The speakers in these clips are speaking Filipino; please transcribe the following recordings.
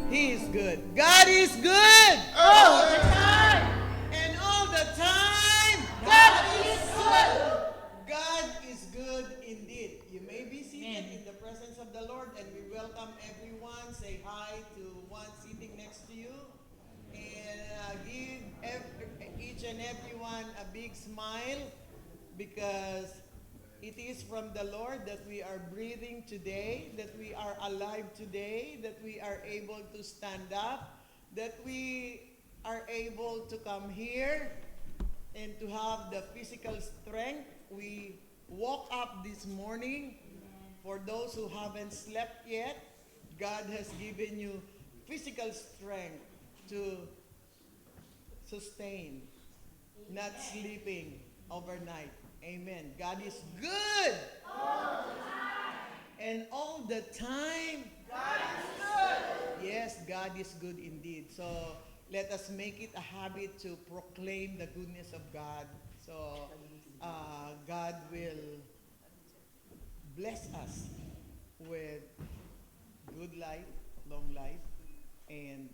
He is good. God is good. All the time. And all the time. God is good. God is good indeed. You may be seated in the presence of the Lord, and we welcome everyone. Say hi to one sitting next to you. And give each and everyone a big smile, because it is from the Lord that we are breathing today, that we are alive today, that we are able to stand up, that we are able to come here and to have the physical strength. We woke up this morning. For those who haven't slept yet, God has given you physical strength to sustain, not sleeping overnight. Amen. God is good. all the time. God is good. Yes, God is good indeed. So let us make it a habit to proclaim the goodness of God. So God will bless us with good life, long life, and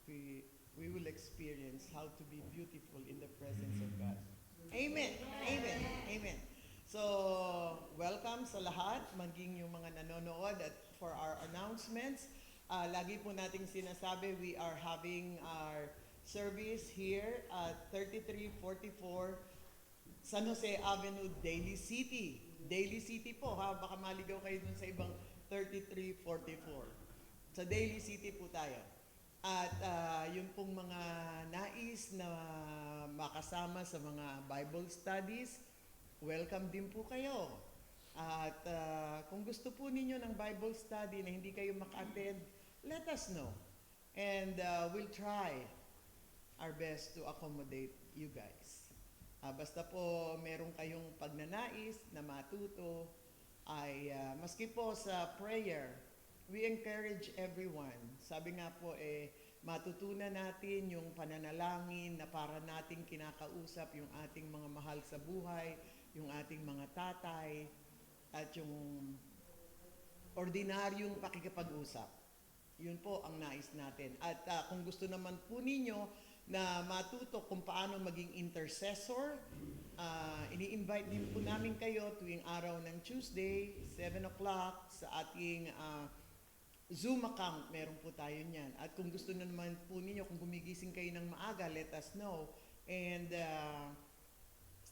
we will experience how to be beautiful in the presence of God. Amen. Amen. Amen. So, welcome sa lahat, maging yung mga nanonood at for our announcements. Lagi po nating sinasabi, we are having our service here at 3344 San Jose Avenue, Daly City. Daly City po, ha? Baka maligaw kayo dun sa ibang 3344. Sa Daly City po tayo. At yung pong mga nais na makasama sa mga Bible studies, welcome din po kayo. At kung gusto po ninyo ng Bible study na hindi kayo maka-attend, let us know. And we'll try our best to accommodate you guys. Basta po meron kayong pagnanais na matuto, ay maski po sa prayer, we encourage everyone. Sabi nga po, matutunan natin yung pananalangin na para nating kinakausap yung ating mga mahal sa buhay, yung ating mga tatay, at yung ordinaryong pakikipag-usap. Yun po ang nais natin. At kung gusto naman po ninyo na matuto kung paano maging intercessor, ini-invite din po namin kayo tuwing araw ng Tuesday, 7 o'clock sa ating Zoom account. Meron po tayo niyan. At kung gusto na naman po ninyo, kung gumigising kayo ng maaga, let us know. And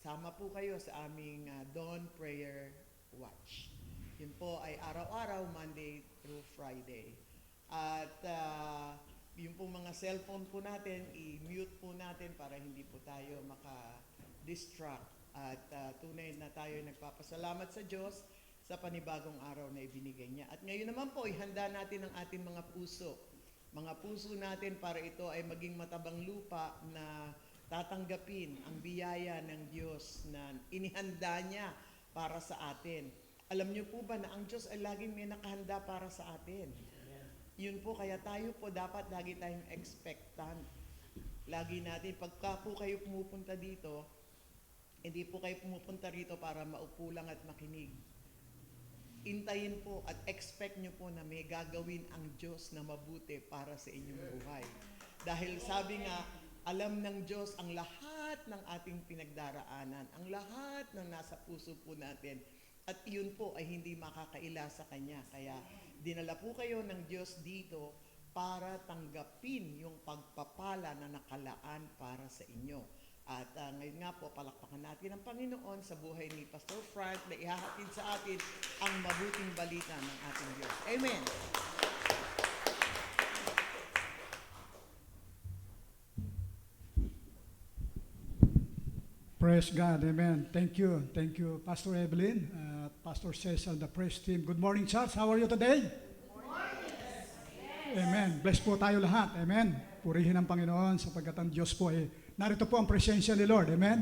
sama po kayo sa aming Dawn Prayer Watch. Yun po ay araw-araw, Monday through Friday. At yung po mga cellphone po natin, i-mute po natin para hindi po tayo maka-distract. At tunay na tayo nagpapasalamat sa Diyos sa panibagong araw na ibinigay niya. At ngayon naman po, ihanda natin ang ating mga puso. Mga puso natin para ito ay maging matabang lupa na tatanggapin ang biyaya ng Diyos na inihanda niya para sa atin. Alam niyo po ba na ang Diyos ay laging may nakahanda para sa atin? Yun po, kaya tayo po dapat lagi tayong expectant. Lagi natin, pagka po kayo pumupunta dito, hindi po kayo pumupunta rito para maupo lang at makinig. Intayin po at expect nyo po na may gagawin ang Diyos na mabuti para sa inyong buhay. Dahil sabi nga, alam ng Diyos ang lahat ng ating pinagdaraanan, ang lahat ng nasa puso po natin. At iyon po ay hindi makakaila sa Kanya. Kaya dinala po kayo ng Diyos dito para tanggapin yung pagpapala na nakalaan para sa inyo. At ngayon nga po, palakpakan natin ang Panginoon sa buhay ni Pastor Frank na ihahatid sa atin ang mabuting balita ng ating Diyos. Amen. Praise God, amen. Thank you, Pastor Evelyn, Pastor Cecil, the praise team. Good morning, church. How are you today? Good morning. Amen. Bless po tayo lahat, amen. Purihin ang Panginoon sapagkat ang Diyos po narito po ang presensya ni Lord, amen.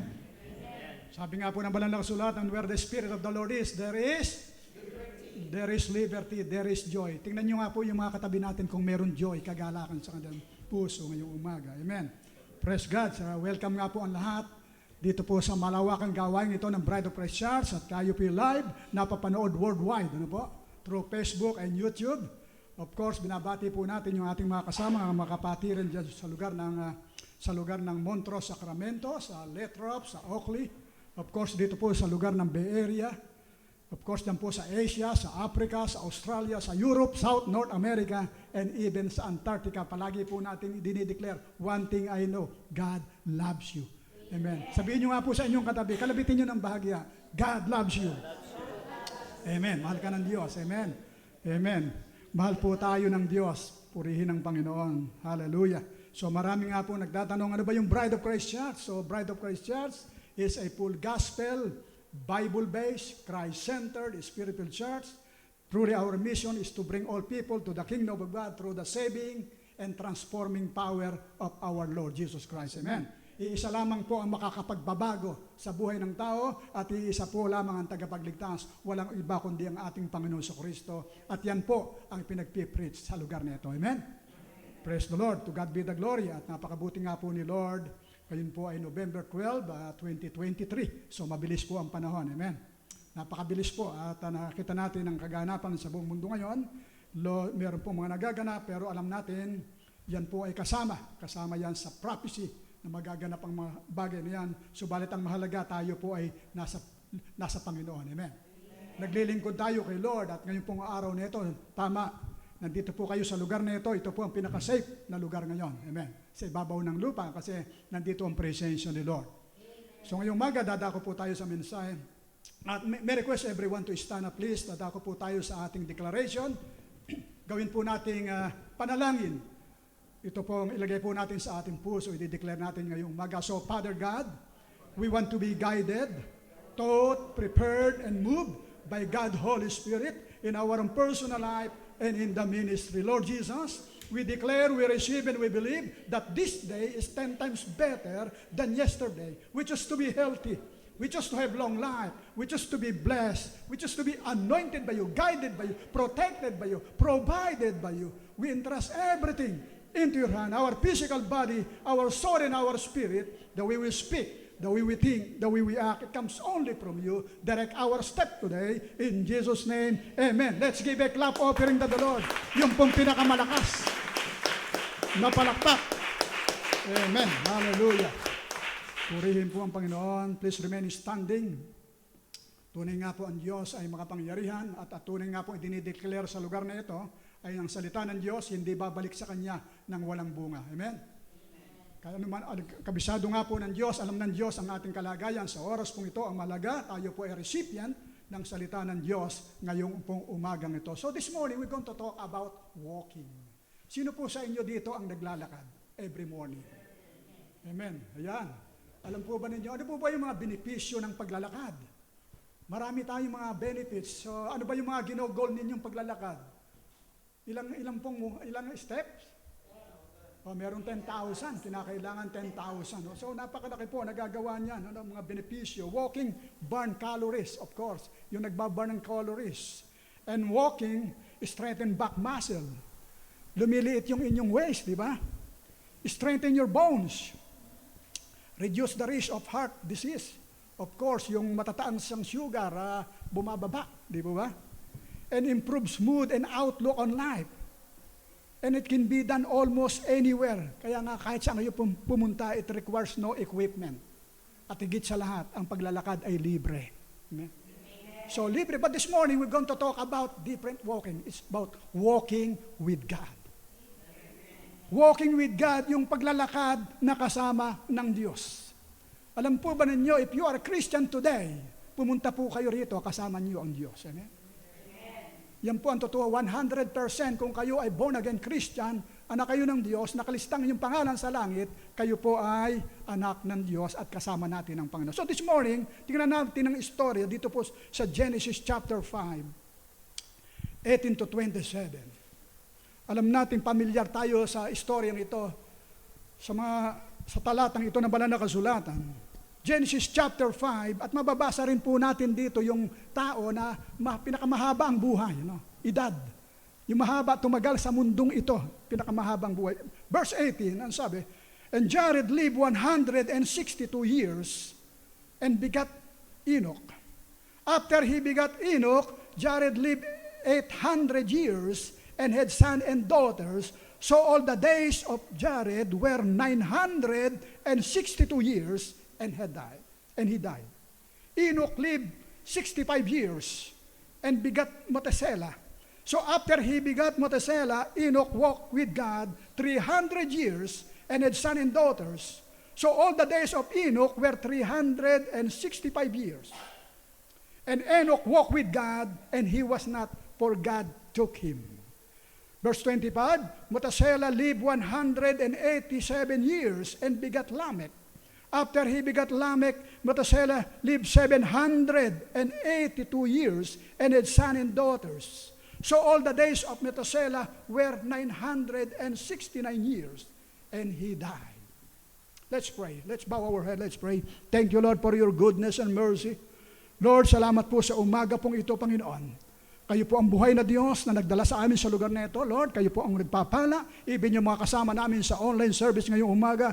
Sabi nga po ng banal na kasulatan, where the Spirit of the Lord is, there is liberty, there is joy. Tingnan nyo nga po yung mga katabi natin kung meron joy, kagalakan sa kanilang puso ngayong umaga, amen. Praise God. Welcome nga po ang lahat dito po sa malawakang gawain ito ng Bride of Christ Church at kayo po live, napapanood worldwide, ano po? Through Facebook and YouTube. Of course, binabati po natin yung ating mga kasama, mga kapatiran dyan sa lugar ng Montrose, Sacramento, sa Lathrop, sa Oakley. Of course, dito po sa lugar ng Bay Area. Of course, dyan po sa Asia, sa Africa, sa Australia, sa Europe, South, North America, and even sa Antarctica. Palagi po natin dinideclare, one thing I know, God loves you. Amen. Sabihin nyo nga po sa inyong katabi, kalabitin nyo ng bahagya, God loves you. Amen. Mahal ka ng Diyos. Amen. Amen. Mahal po tayo ng Diyos. Purihin ang Panginoon. Hallelujah. So marami nga po nagtatanong, ano ba yung Bride of Christ Church? So Bride of Christ Church is a full gospel, Bible-based, Christ-centered, spiritual church. Truly our mission is to bring all people to the kingdom of God through the saving and transforming power of our Lord Jesus Christ. Amen. Iisa lamang po ang makakapagbabago sa buhay ng tao at iisa po lamang ang tagapagligtas. Walang iba kundi ang ating Panginoon Kristo. At yan po ang pinagpipreach sa lugar nito. Amen? Praise the Lord. To God be the glory. At napakabuti nga po ni Lord. Ngayon po ay November 12, 2023. So mabilis po ang panahon. Amen? Napakabilis po. At nakita natin ang kaganapan sa buong mundo ngayon. Meron po mga nagaganap pero alam natin yan po ay kasama. Kasama yan sa prophecy na magaganap ang mga bagay na yan. Subalit ang mahalaga, tayo po ay nasa Panginoon. Amen. Naglilingkod tayo kay Lord at ngayon pong araw na ito, tama, nandito po kayo sa lugar na ito po ang pinaka-safe na lugar ngayon. Amen. Sa ibabaw ng lupa kasi nandito ang presensya ni Lord. So ngayong umaga, dadako po tayo sa mensahe. At may request everyone to stand up please. Dadako po tayo sa ating declaration. Gawin po nating panalangin. Ito po, ilagay po natin sa ating puso, i-declare natin ngayong umaga. So, Father God, we want to be guided, taught, prepared, and moved by God, Holy Spirit, in our own personal life and in the ministry. Lord Jesus, we declare, we receive, and we believe that this day is 10 times better than yesterday. We choose to be healthy. We choose to have long life. We choose to be blessed. We choose to be anointed by you, guided by you, protected by you, provided by you. We entrust everything into your hand, our physical body, our soul, and our spirit, the way we speak, the way we think, the way we act, it comes only from you. Direct our step today, in Jesus' name, amen. Let's give a clap offering to the Lord. Yung pong pinakamalakas na palakpak. Amen. Hallelujah. Purihin po ang Panginoon. Please remain standing. Tunay nga po ang Diyos ay makapangyarihan at tunay nga po idinideclare sa lugar na ito ay ang salita ng Diyos, hindi babalik sa Kanya ng walang bunga. Amen? Kaya naman, kabisado nga po ng Diyos, alam ng Diyos ang ating kalagayan. Sa oras pong ito, ang malaga, tayo po ay recipient ng salita ng Diyos ngayong pong umagang ito. So this morning, we're going to talk about walking. Sino po sa inyo dito ang naglalakad every morning? Amen. Ayan. Alam po ba ninyo, ano po ba yung mga benepisyo ng paglalakad? Marami tayong mga benefits. So ano ba yung mga ginogol ninyong paglalakad? Ilang steps? Meron 10,000, kinakailangan 10,000. So napakalaki po, nagagawa niyan, mga benepisyo. Walking, burn calories, of course. Yung nagbaburn ng calories. And walking, strengthen back muscle. Lumiliit yung inyong waist, di ba? Strengthen your bones. Reduce the risk of heart disease. Of course, yung matataas ang sugar, bumababa, di ba? And improves mood and outlook on life. And it can be done almost anywhere. Kaya nga kahit saan kayo pumunta, it requires no equipment. At higit sa lahat, ang paglalakad ay libre. Amen? So libre. But this morning, we're going to talk about different walking. It's about walking with God. Walking with God, yung paglalakad na kasama ng Diyos. Alam po ba ninyo, if you are a Christian today, pumunta po kayo rito, kasama niyo ang Diyos. Amen? Yan po ang totoo, 100% kung kayo ay born-again Christian, anak kayo ng Diyos, nakalistang yung pangalan sa langit, kayo po ay anak ng Diyos at kasama natin ang Panginoon. So this morning, tingnan natin ang istorya dito po sa Genesis chapter 5, 18 to 27. Alam natin, pamilyar tayo sa istoryang ito, sa talatang ito ng banal na kasulatan. Genesis chapter 5, at mababasa rin po natin dito yung tao na pinakamahaba ang buhay, edad. Yung mahaba, tumagal sa mundong ito, pinakamahabang buhay. Verse 18, ang sabi, and Jared lived 162 years and begat Enoch. After he begat Enoch, Jared lived 800 years and had sons and daughters. So all the days of Jared were 962 years, and he died. Enoch lived 65 years and begat Methuselah. So after he begat Methuselah, Enoch walked with God 300 years and had sons and daughters. So all the days of Enoch were 365 years. And Enoch walked with God, and he was not, for God took him. Verse 25, Methuselah lived 187 years and begat Lamech. After he begat Lamech, Methuselah lived 782 years and had sons and daughters. So all the days of Methuselah were 969 years, and he died. Let's pray. Let's bow our head. Let's pray. Thank you, Lord, for your goodness and mercy. Lord, salamat po sa umaga pong ito, Panginoon. Kayo po ang buhay na Diyos na nagdala sa amin sa lugar na ito. Lord, kayo po ang nagpapala. Even yung mga kasama namin sa online service ngayong umaga,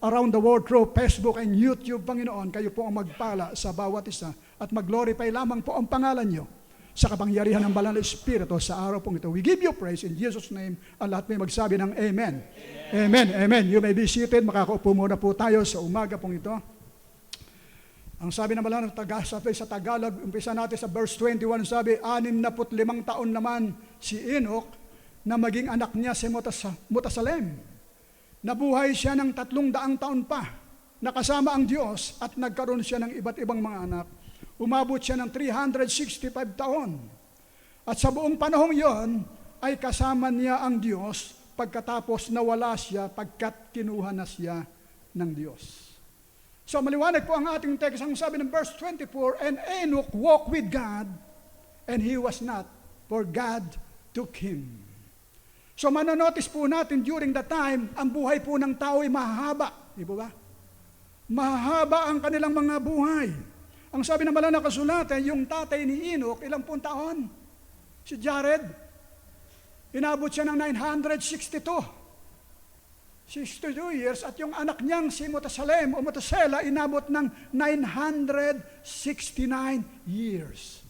around the world through Facebook and YouTube, Panginoon, kayo po ang magpala sa bawat isa at mag-glorify lamang po ang pangalan niyo sa kapangyarihan ng Banal na Espiritu sa araw pong ito. We give you praise in Jesus' name. Ang lahat may magsabi ng Amen. Amen. Amen. You may be seated. Makakaupo muna po tayo sa umaga pong ito. Ang sabi naman sa Tagalog, umpisa natin sa verse 21, sabi, 65 taon naman si Enoch na maging anak niya si Matusalem. Nabuhay siya ng 300 taon pa, nakasama ang Diyos at nagkaroon siya ng iba't ibang mga anak. Umabot siya ng 365 taon. At sa buong panahong yon ay kasama niya ang Diyos pagkatapos nawala siya pagkat kinuha na siya ng Diyos. So maliwanag po ang ating text. Ang sabi ng verse 24, and Enoch walked with God, and he was not, for God took him. So manonotice po natin during the time, ang buhay po ng tao ay mahahaba. Di ba? Mahahaba ang kanilang mga buhay. Ang sabi ng banal na kasulatan, yung tatay ni Enoch, ilang pong taon? Si Jared, inabot siya ng 962. 62 years, at yung anak niyang si Matusalem o Matusela inabot ng 969 years.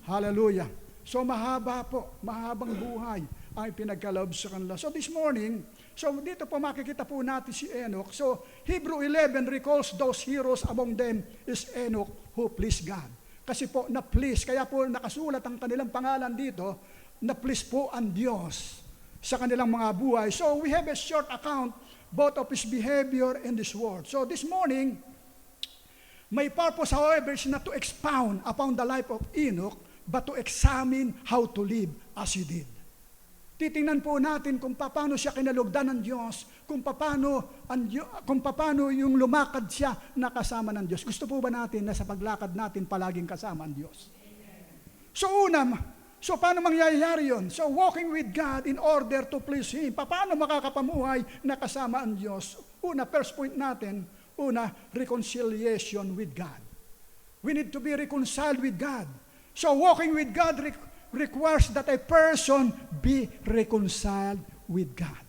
Hallelujah. So mahaba po, mahabang buhay ang pinagkaloob sa kanila. So this morning, so dito po makikita po natin si Enoch. So Hebrew 11 recalls those heroes, among them is Enoch who pleased God. Kasi po na-please, kaya po nakasulat ang kanilang pangalan dito, na-please po ang Diyos sa kanilang mga buhay. So we have a short account both of his behavior and this word. So this morning, my purpose, however, is not to expound upon the life of Enoch, but to examine how to live as he did. Titingnan po natin kung paano siya kinalugdan ng Diyos, kung paano yung lumakad siya na kasama ng Diyos. Gusto po ba natin na sa paglakad natin palaging kasama ang Diyos? So paano mangyayari yun? So walking with God in order to please Him. Paano makakapamuhay na kasama ang Diyos? First point natin, reconciliation with God. We need to be reconciled with God. So walking with God requires that a person be reconciled with God.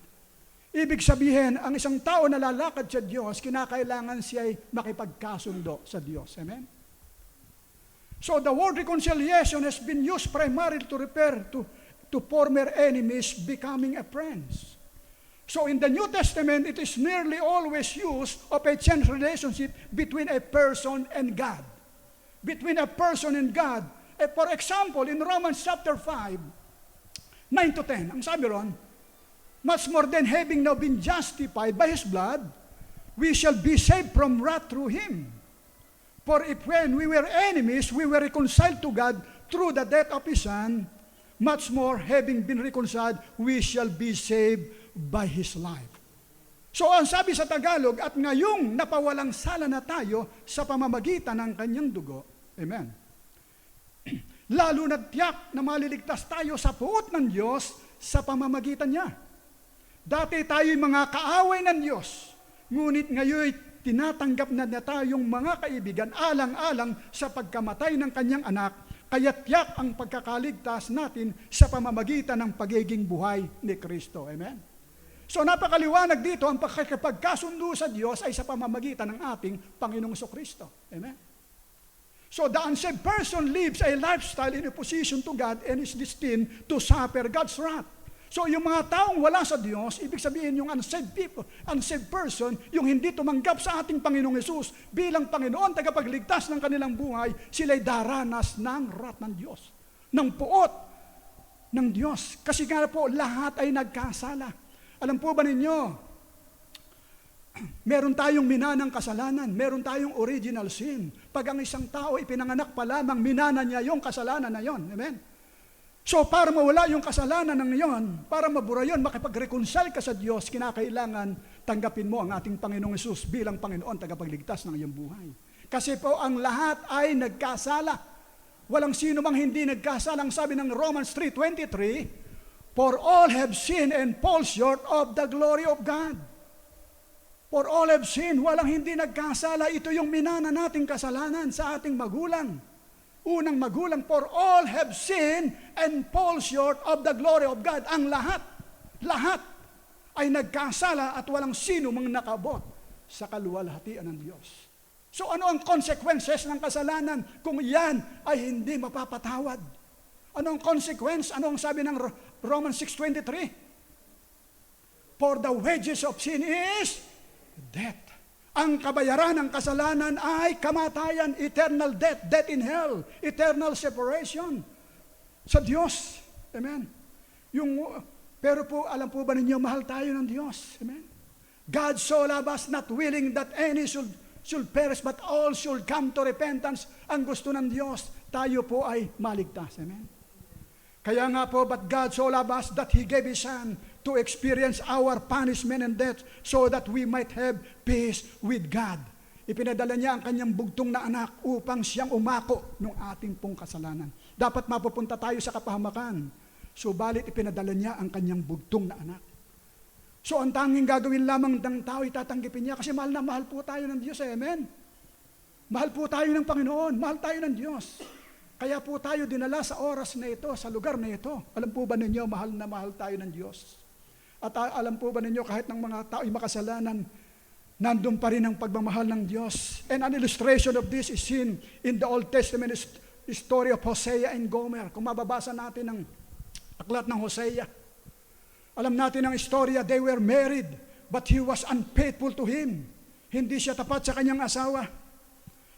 Ibig sabihin, ang isang tao na lalakad sa Diyos, kinakailangan siya ay makipagkasundo sa Diyos. Amen? So the word reconciliation has been used primarily to refer to former enemies becoming a friends. So in the New Testament, it is nearly always used of a chance relationship between a person and God. Between a person and God. For example, in Romans chapter 5, 9 to 10, ang sabi ron, much more than having now been justified by His blood, we shall be saved from wrath through Him. For if when we were enemies, we were reconciled to God through the death of His Son, much more, having been reconciled, we shall be saved by His life. So ang sabi sa Tagalog, at ngayong napawalang sala na tayo sa pamamagitan ng Kanyang dugo, amen, lalo na tiyak na maliligtas tayo sa puot ng Diyos sa pamamagitan niya. Dati tayo'y mga kaaway ng Diyos, ngunit ngayon tinatanggap na tayong mga kaibigan alang-alang sa pagkamatay ng kanyang anak, kaya tiyak ang pagkakaligtas natin sa pamamagitan ng pagiging buhay ni Kristo. Amen? So napakaliwanag dito, ang pagkakasundo sa Diyos ay sa pamamagitan ng ating Panginoong Kristo. Amen? So the unsaved person lives a lifestyle in opposition to God and is destined to suffer God's wrath. So yung mga taong wala sa Diyos, ibig sabihin yung unsaved people, unsaved person, yung hindi tumanggap sa ating Panginoong Hesus bilang Panginoon, tagapagligtas ng kanilang buhay, sila'y daranas ng wrath ng Diyos, ng puot ng Diyos. Kasi nga po, lahat ay nagkasala. Alam po ba ninyo, meron tayong minanang kasalanan, meron tayong original sin. Pag ang isang tao ipinanganak pa lamang, minana niya yung kasalanan na yon. Amen? So para mawala yung kasalanan ng iyon, para mabura yun, makipag-reconcile ka sa Diyos, kinakailangan tanggapin mo ang ating Panginoong Hesus bilang Panginoon, tagapagligtas ng iyong buhay. Kasi po ang lahat ay nagkasala. Walang sino mang hindi nagkasala. Ang sabi ng Romans 3:23, for all have sinned and fall short of the glory of God. For all have sinned, walang hindi nagkasala. Ito yung minana nating kasalanan sa ating magulang. Unang magulang, for all have sinned and fall short of the glory of God. Ang lahat ay nagkasala at walang sino mang nakabot sa kaluwalhatian ng Diyos. So ano ang consequences ng kasalanan kung yan ay hindi mapapatawad? Ano ang consequence? Ano ang sabi ng Romans 6:23? For the wages of sin is death. Ang kabayaran ng kasalanan ay kamatayan, eternal death, death in hell, eternal separation sa Diyos. Amen. Pero po, alam po ba ninyo, mahal tayo ng Diyos. Amen. God so loved us, not willing that any should perish, but all should come to repentance. Ang gusto ng Diyos, tayo po ay maligtas. Amen. Kaya nga po, but God so loved us that He gave His Son to experience our punishment and death so that we might have peace with God. Ipinadala niya ang kanyang bugtong na anak upang siyang umako ng ating pong kasalanan. Dapat mapupunta tayo sa kapahamakan. Subalit ipinadala niya ang kanyang bugtong na anak. So ang tanging gagawin lamang ng tao, itatanggipin niya kasi mahal na mahal po tayo ng Diyos. Amen? Mahal po tayo ng Panginoon. Mahal tayo ng Diyos. Kaya po tayo dinala sa oras na ito, sa lugar na ito. Alam po ba ninyo, mahal na mahal tayo ng Diyos? At alam po ba ninyo, kahit ng mga tao'y makasalanan, nandun pa rin ang pagmamahal ng Diyos. And an illustration of this is seen in the Old Testament story of Hosea and Gomer. Kung mababasa natin ang aklat ng Hosea, alam natin ang istorya, they were married, but he was unfaithful to him. Hindi siya tapat sa kanyang asawa.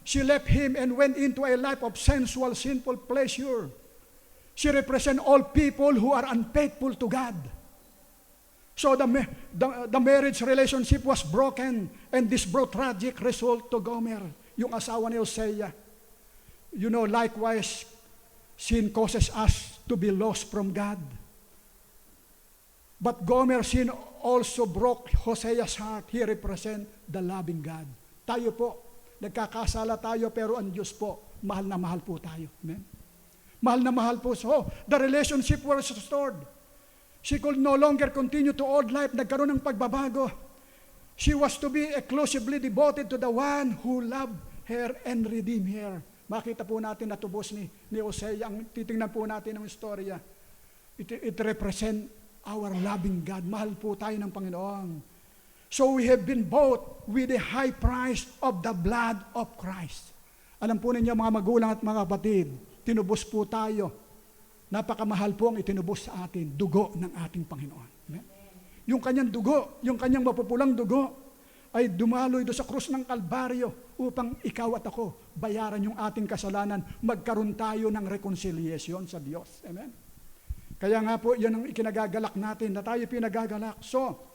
She left him and went into a life of sensual, sinful pleasure. She represents all people who are unfaithful to God. So the marriage relationship was broken, and this brought tragic result to Gomer, yung asawa ni Hosea. You know, likewise, sin causes us to be lost from God. But Gomer's sin also broke Hosea's heart. He represents the loving God. Tayo po, nagkakasala tayo, pero ang Diyos po, mahal na mahal po tayo. Amen? Mahal na mahal po. So, the relationship was restored. She could no longer continue to old life. Nagkaroon ng pagbabago. She was to be exclusively devoted to the one who loved her and redeemed her. Makita po natin na tubos ni Hosea. Ang titingnan po natin ng istorya. It represents our loving God. Mahal po tayo ng Panginoon. So we have been bought with the high price of the blood of Christ. Alam po ninyo mga magulang at mga kapatid, tinubos po tayo. Napakamahal po ang itinubos sa atin, dugo ng ating Panginoon. Amen? Yung kanyang dugo, yung kanyang mapupulang dugo, ay dumaloy do sa krus ng Kalbaryo upang ikaw at ako bayaran yung ating kasalanan, magkaroon tayo ng reconciliation sa Diyos. Amen? Kaya nga po, yan ang ikinagagalak natin, na tayo pinagagalak. So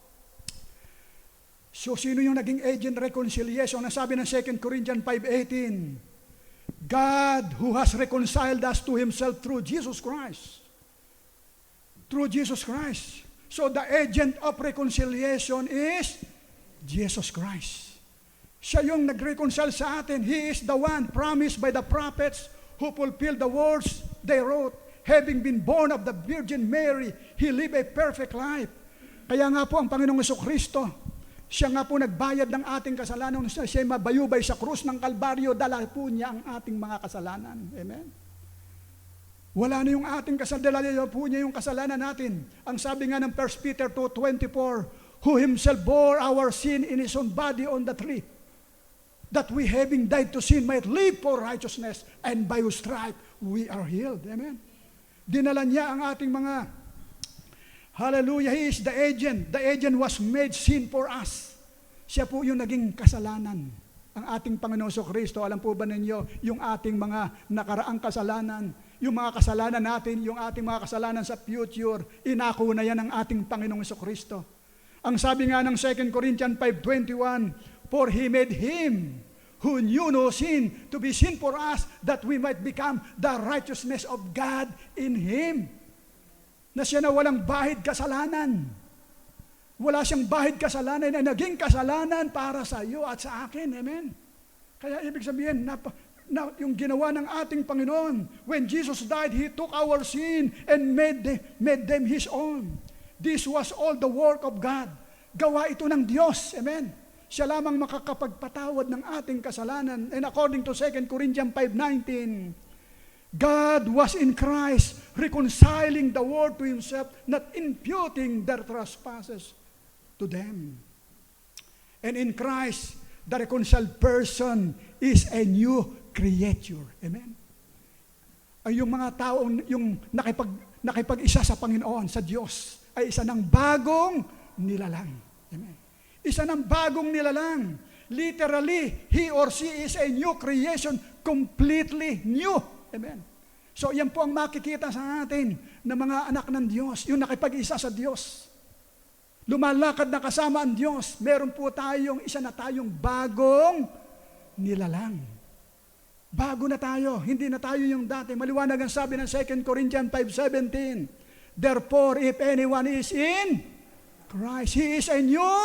sino yung naging agent reconciliation? Nasabi ng 2 Corinthians 5:18, God who has reconciled us to Himself through Jesus Christ. Through Jesus Christ. So the agent of reconciliation is Jesus Christ. Siya yung nag-reconcile sa atin. He is the one promised by the prophets who fulfilled the words they wrote. Having been born of the Virgin Mary, He lived a perfect life. Kaya nga po ang Panginoong Jesucristo, siya nga po nagbayad ng ating kasalanan. Siya mabayubay sa krus ng Kalbaryo, dala po niya ang ating mga kasalanan. Amen? Wala na yung ating kasalanan, dala po niya yung kasalanan natin. Ang sabi nga ng 1 Peter 2:24, who Himself bore our sin in His own body on the tree, that we having died to sin might live for righteousness, and by His stripe we are healed. Amen? Dinala niya ang ating mga hallelujah, He is the agent. The agent was made sin for us. Siya po yung naging kasalanan. Ang ating Panginoon Jesucristo, alam po ba ninyo, yung ating mga nakaraang kasalanan, yung mga kasalanan natin, yung ating mga kasalanan sa future, inako na yan ng ating Panginoong Jesucristo. Ang sabi nga ng 2 Corinthians 5:21, for He made Him who knew no sin to be sin for us, that we might become the righteousness of God in Him. Na siya na walang bahid kasalanan. Wala siyang bahid kasalanan na naging kasalanan para sa iyo at sa akin. Amen? Kaya ibig sabihin, na yung ginawa ng ating Panginoon, when Jesus died, He took our sin and made them His own. This was all the work of God. Gawa ito ng Diyos. Amen? Siya lamang makakapagpatawad ng ating kasalanan. And according to 2 Corinthians 5:19, God was in Christ, reconciling the world to Himself, not imputing their trespasses to them. And in Christ, the reconciled person is a new creature. Amen? Ay yung mga taong yung nakipag-isa sa Panginoon, sa Diyos, ay isa ng bagong nilalang. Amen? Isa ng bagong nilalang. Literally, he or she is a new creation, completely new. Amen. So, yan po ang makikita sa atin ng mga anak ng Diyos, yung nakipag-isa sa Diyos. Lumalakad na kasama ang Diyos. Meron po isa na tayong bagong nilalang. Bago na tayo, hindi na tayo yung dati. Maliwanag ang sabi ng 2 Corinthians 5:17. Therefore, if anyone is in Christ, he is a new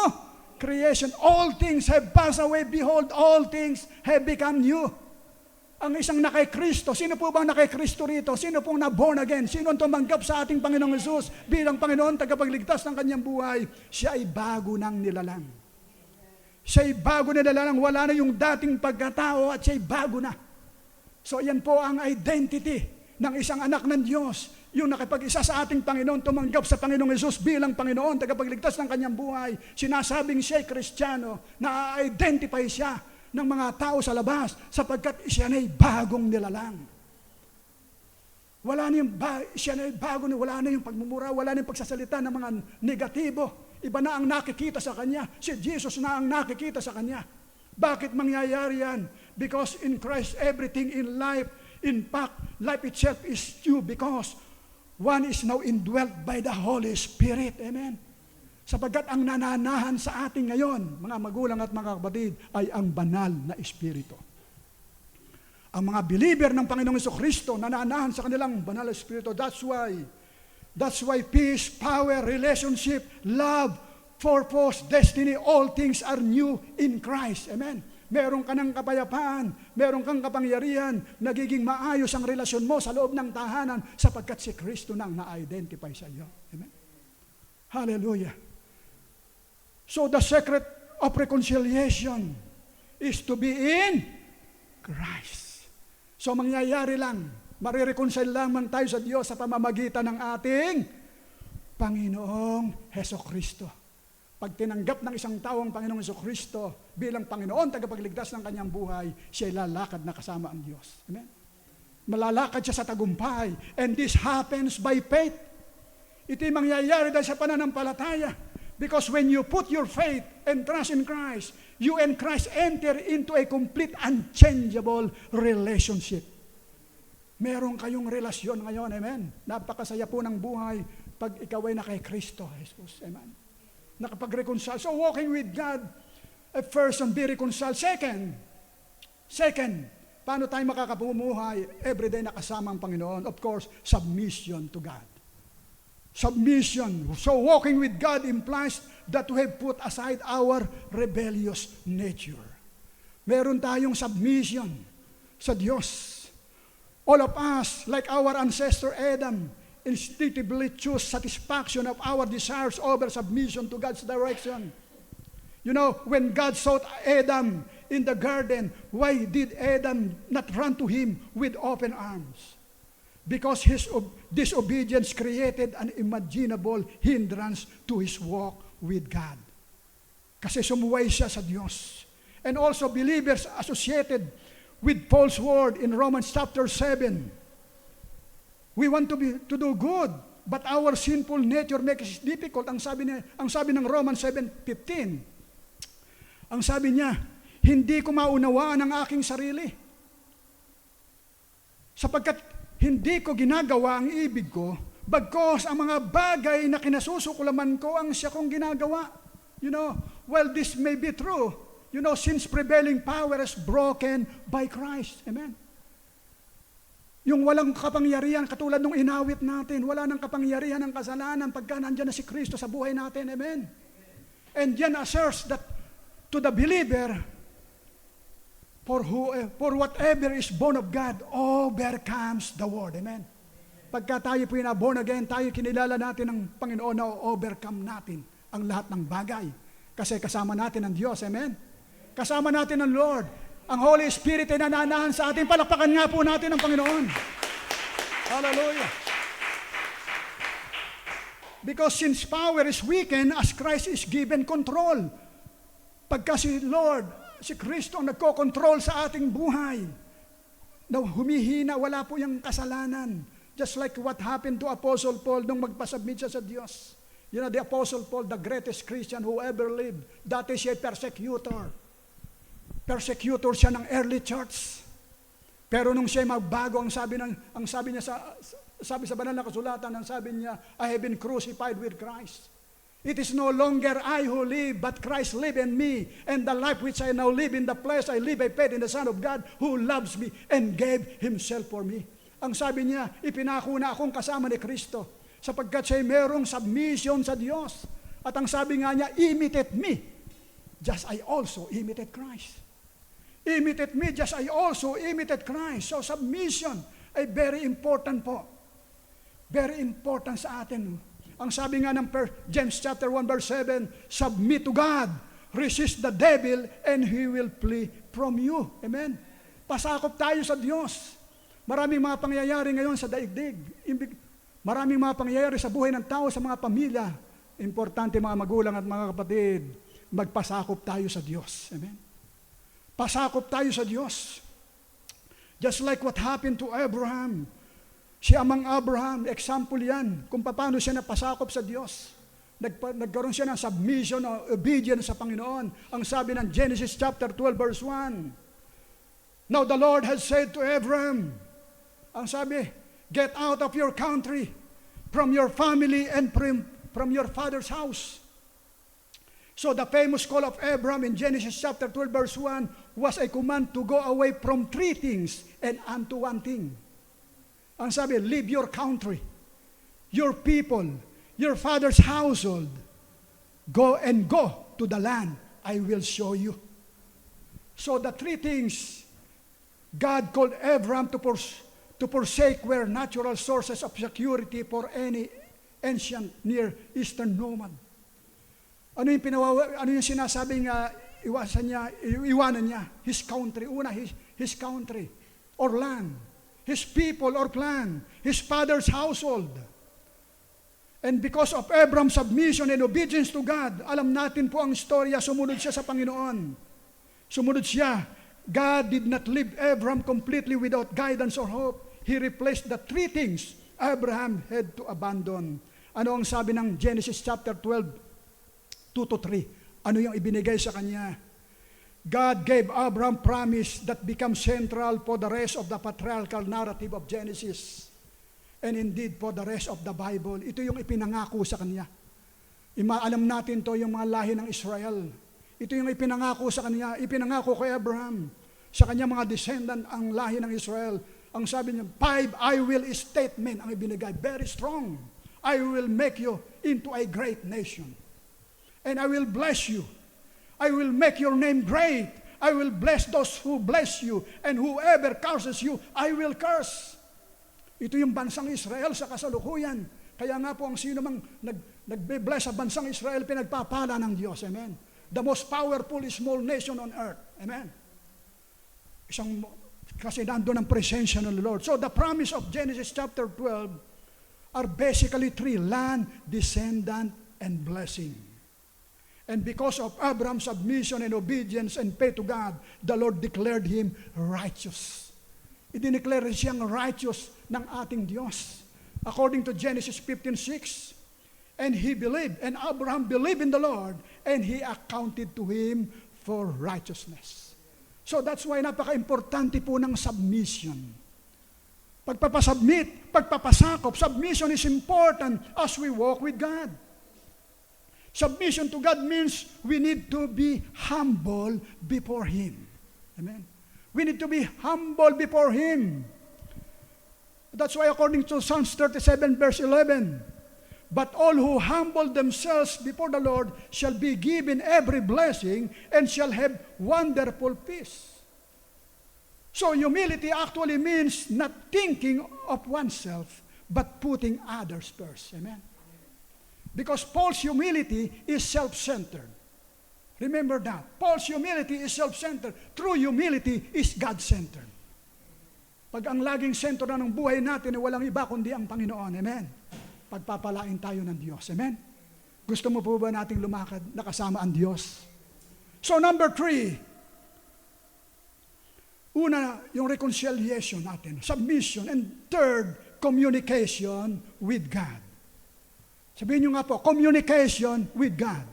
creation. All things have passed away. Behold, all things have become new. Ang isang nakay-Kristo, sino po bang nakay-Kristo rito? Sino pong na-born again? Sino ang tumanggap sa ating Panginoong Hesus bilang Panginoon, tagapagligtas ng kanyang buhay? Siya ay bago ng nilalang. Siya ay bago na nilalang. Wala na yung dating pagkatao at siya ay bago na. So yan po ang identity ng isang anak ng Diyos. Yung nakipag-isa sa ating Panginoon, tumanggap sa Panginoong Hesus bilang Panginoon, tagapagligtas ng kanyang buhay. Sinasabing siya ay Kristiyano, na-identify siya ng mga tao sa labas sapagkat siya na ay bagong nilalang. Wala na yung siya na ay bago, wala na yung pagmumura, wala na yung pagsasalita ng mga negatibo. Iba na ang nakikita sa kanya. Si Jesus na ang nakikita sa kanya. Bakit mangyayari yan? Because in Christ, everything in life, in fact, life itself is new because one is now indwelt by the Holy Spirit. Amen. Sapagkat ang nananahan sa atin ngayon, mga magulang at mga kapatid, ay ang banal na Espiritu. Ang mga believer ng Panginoong Jesucristo, nananahan sa kanilang banal na Espiritu. That's why peace, power, relationship, love, purpose, destiny, all things are new in Christ. Amen. Meron ka ng kapayapaan, meron kang kapangyarihan, nagiging maayos ang relasyon mo sa loob ng tahanan sapagkat si Kristo nang na-identify sa iyo. Amen. Hallelujah. So the secret of reconciliation is to be in Christ. So mangyayari lang, marireconcile lamang tayo sa Diyos sa pamamagitan ng ating Panginoong Hesukristo. Pag tinanggap ng isang tao ang Panginoong Hesukristo bilang Panginoon, tagapagligtas ng kanyang buhay, siya lalakad na kasama ang Diyos. Amen? Malalakad siya sa tagumpay. And this happens by faith. Ito'y mangyayari dahil sa pananampalataya. Because when you put your faith and trust in Christ, you and Christ enter into a complete unchangeable relationship. Meron kayong relasyon ngayon, amen? Napakasaya po ng buhay pag ikaw ay nakay Kristo, Jesus, amen? Nakapag-reconcile. So walking with God, first, be reconciled. Second, paano tayo makakapumuhay everyday nakasama ang Panginoon? Of course, submission to God. Submission. So walking with God implies that we have put aside our rebellious nature. Meron tayong submission sa Diyos. All of us, like our ancestor Adam, instinctively choose satisfaction of our desires over submission to God's direction. You know, when God sought Adam in the garden, why did Adam not run to him with open arms? Because his disobedience created an unimaginable hindrance to his walk with God. Kasi sumuway siya sa Diyos. And also believers associated with Paul's word in Romans chapter 7. We want to do good, but our sinful nature makes it difficult. Ang sabi ng Romans 7:15. Ang sabi niya, hindi ko maunawaan ang aking sarili. Sapagkat hindi ko ginagawa ang ibig ko, bagkos ang mga bagay na kinasusuklaman ko ang siya kong ginagawa. You know, well, this may be true. You know, since prevailing power is broken by Christ. Amen. Yung walang kapangyarihan, katulad nung inawit natin, wala nang kapangyarihan ng kasalanan pagka nandiyan na si Kristo sa buhay natin. Amen. And yan asserts that to the believer, for whatever is born of God, overcomes the world. Amen. Pagka tayo po na born again, tayo kinilala natin ng Panginoon na overcome natin ang lahat ng bagay. Kasi kasama natin ang Diyos. Amen? Kasama natin ang Lord. Ang Holy Spirit ay nananahan sa atin. Palakpakan nga po natin ang Panginoon. Hallelujah. Because since power is weakened as Christ is given control. Pagka si Lord, si Kristo ang nagko-control sa ating buhay, na humihina, wala po yung kasalanan. Just like what happened to Apostle Paul nung magpasubmit siya sa Diyos. You know, the Apostle Paul, the greatest Christian who ever lived, dati siya persecutor. Persecutor siya ng early church. Pero nung siya magbago, ang sabi niya sa banal na kasulatan, ang sabi niya, I have been crucified with Christ. It is no longer I who live, but Christ live in me. And the life which I now live in the flesh, I live by faith in the Son of God who loves me and gave Himself for me. Ang sabi niya, ipinako na akong kasama ni Kristo sapagkat siya'y merong submission sa Diyos. At ang sabi nga niya, imitate me, just I also imitate Christ. Imitate me, just I also imitate Christ. So submission ay very important po. Very important sa atin. Ang sabi nga ng James chapter 1 verse 7, submit to God, resist the devil, and he will flee from you. Amen? Pasakop tayo sa Diyos. Maraming mga pangyayari ngayon sa daigdig. Maraming mga pangyayari sa buhay ng tao, sa mga pamilya. Importante mga magulang at mga kapatid, magpasakop tayo sa Diyos. Amen? Pasakop tayo sa Diyos. Just like what happened to Abraham. Si Amang Abraham, example yan, kung paano siya napasakop sa Diyos. Nagkaroon siya ng submission o obedience sa Panginoon. Ang sabi ng Genesis chapter 12 verse 1. Now the Lord has said to Abraham, ang sabi, get out of your country, from your family, and from your father's house. So the famous call of Abraham in Genesis chapter 12 verse 1 was a command to go away from three things and unto one thing. Ang sabi, leave your country, your people, your father's household. Go to the land I will show you. So the three things God called Abraham to forsake were natural sources of security for any ancient Near Eastern nomad. Ano yung sinasabing iwanan niya? His country. Una, his country or land. His people or clan, his father's household. And because of Abraham's submission and obedience to God, alam natin po ang storya, sumunod siya sa Panginoon. Sumunod siya. God did not leave Abraham completely without guidance or hope. He replaced the three things Abraham had to abandon. Ano ang sabi ng Genesis chapter 12, 2-3? Ano yung ibinigay sa kanya? God gave Abraham promise that becomes central for the rest of the patriarchal narrative of Genesis. And indeed for the rest of the Bible. Ito yung ipinangako sa kanya. Alam natin to yung mga lahi ng Israel. Ito yung ipinangako sa kanya. Ipinangako kay Abraham. Sa kanya mga descendant ang lahi ng Israel. Ang sabi niya, 5 I will statement ang ibinigay. Very strong. I will make you into a great nation. And I will bless you. I will make your name great. I will bless those who bless you. And whoever curses you, I will curse. Ito yung bansang Israel sa kasalukuyan. Kaya nga po ang sino mang nagbe-bless sa bansang Israel, pinagpapala ng Diyos. Amen. The most powerful small nation on earth. Amen. Kasi nandun ang presensya ng Lord. So the promise of Genesis chapter 12 are basically three: land, descendant, and blessing. And because of Abraham's submission and obedience and faith to God, the Lord declared him righteous. Idineclare siyang righteous ng ating Diyos. According to Genesis 15:6, and he believed, and Abraham believed in the Lord, and he accounted to him for righteousness. So that's why napaka-importante po ng submission. Pagpapasubmit, pagpapasakop, submission is important as we walk with God. Submission to God means we need to be humble before Him. Amen. We need to be humble before Him. That's why according to Psalms 37 verse 11, but all who humble themselves before the Lord shall be given every blessing and shall have wonderful peace. So humility actually means not thinking of oneself, but putting others first. Amen. Because false humility is self-centered. Remember that. False humility is self-centered. True humility is God-centered. Pag ang laging sentro na ng buhay natin ay walang iba kundi ang Panginoon. Amen. Pagpapalain tayo ng Diyos. Amen. Gusto mo po ba nating lumakad na kasama ang Diyos? So number 3, una, yung reconciliation natin, submission, and third, communication with God. Sabihin nyo nga po, communication with God.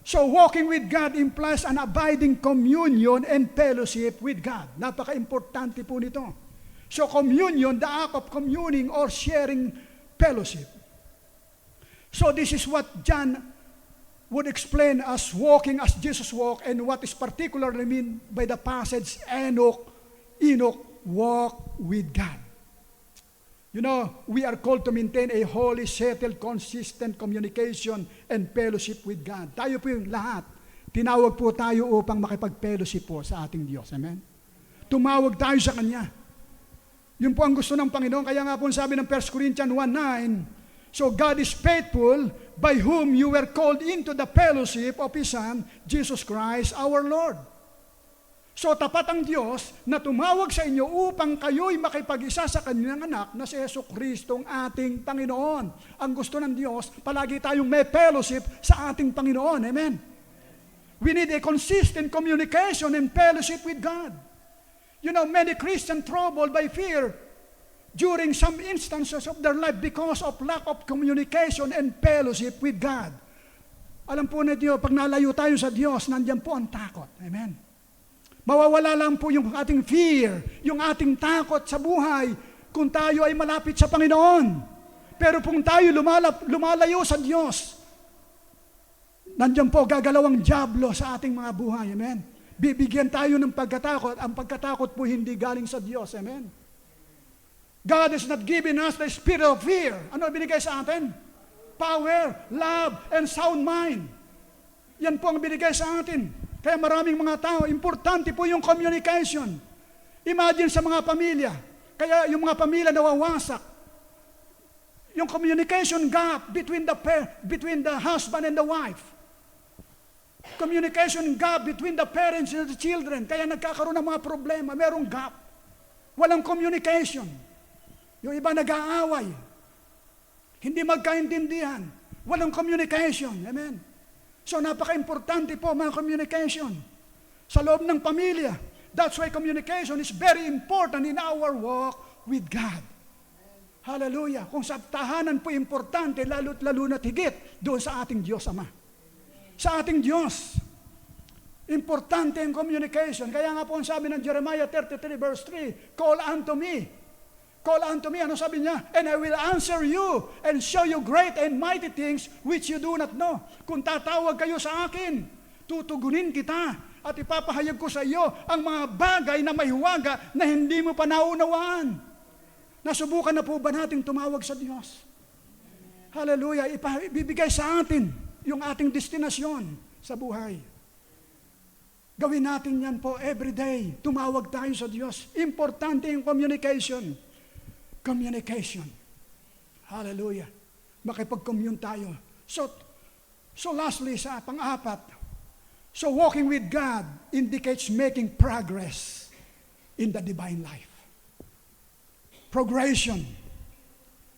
So walking with God implies an abiding communion and fellowship with God. Napaka-importante po nito. So communion, the act of communing or sharing fellowship. So this is what John would explain as walking as Jesus walked, and what is particularly mean by the passage Enoch walked with God. You know, we are called to maintain a holy, settled, consistent communication and fellowship with God. Tayo po yung lahat. Tinawag po tayo upang makipag-fellowship po sa ating Diyos. Amen? Tumawag tayo sa Kanya. Yun po ang gusto ng Panginoon. Kaya nga po sabi ng 1 Corinthians 1:9, so God is faithful, by whom you were called into the fellowship of His Son, Jesus Christ our Lord. So tapat ang Diyos na tumawag sa inyo upang kayo'y makipag-isa sa Kanyang anak na si Yesu Kristo ang ating Panginoon. Ang gusto ng Diyos, palagi tayong may fellowship sa ating Panginoon. Amen? We need a consistent communication and fellowship with God. You know, many Christians troubled by fear during some instances of their life because of lack of communication and fellowship with God. Alam po ninyo, pag nalayo tayo sa Diyos, nandiyan po ang takot. Amen? Mawawala lang po yung ating fear, yung ating takot sa buhay kung tayo ay malapit sa Panginoon. Pero kung tayo lumalayo sa Diyos, nandiyan po gagalaw ang dyablo sa ating mga buhay. Amen? Bibigyan tayo ng pagkatakot. Ang pagkatakot po hindi galing sa Diyos. Amen? God has not given us the spirit of fear. Ano binigay sa atin? Power, love, and sound mind. Yan po ang binigay sa atin. Kaya maraming mga tao, importante po yung communication. Imagine sa mga pamilya. Kaya yung mga pamilya nawawasak. Yung communication gap between the husband and the wife. Communication gap between the parents and the children. Kaya nagkakaroon ng mga problema. Merong gap. Walang communication. Yung iba nag-aaway. Hindi magkaintindihan. Walang communication. Amen. So napaka-importante po mga communication sa loob ng pamilya. That's why communication is very important in our walk with God. Hallelujah. Kung sa tahanan po importante, lalo't lalo na higit doon sa ating Diyos Ama. Sa ating Diyos, importante ang communication. Kaya nga po ang sabi ng Jeremiah 33 verse 3, call unto me. Call unto me, ano sabi niya? And I will answer you and show you great and mighty things which you do not know. Kung tatawag kayo sa akin, tutugunin kita at ipapahayag ko sa iyo ang mga bagay na mahiwaga na hindi mo pa naunawaan. Nasubukan na po ba nating tumawag sa Diyos? Hallelujah. Ibibigay sa atin yung ating destinasyon sa buhay. Gawin natin yan po every day. Tumawag tayo sa Diyos. Importante yung communication. Communication. Hallelujah. Makipag-commune tayo. So lastly, sa pang-apat, so walking with God indicates making progress in the divine life. Progression.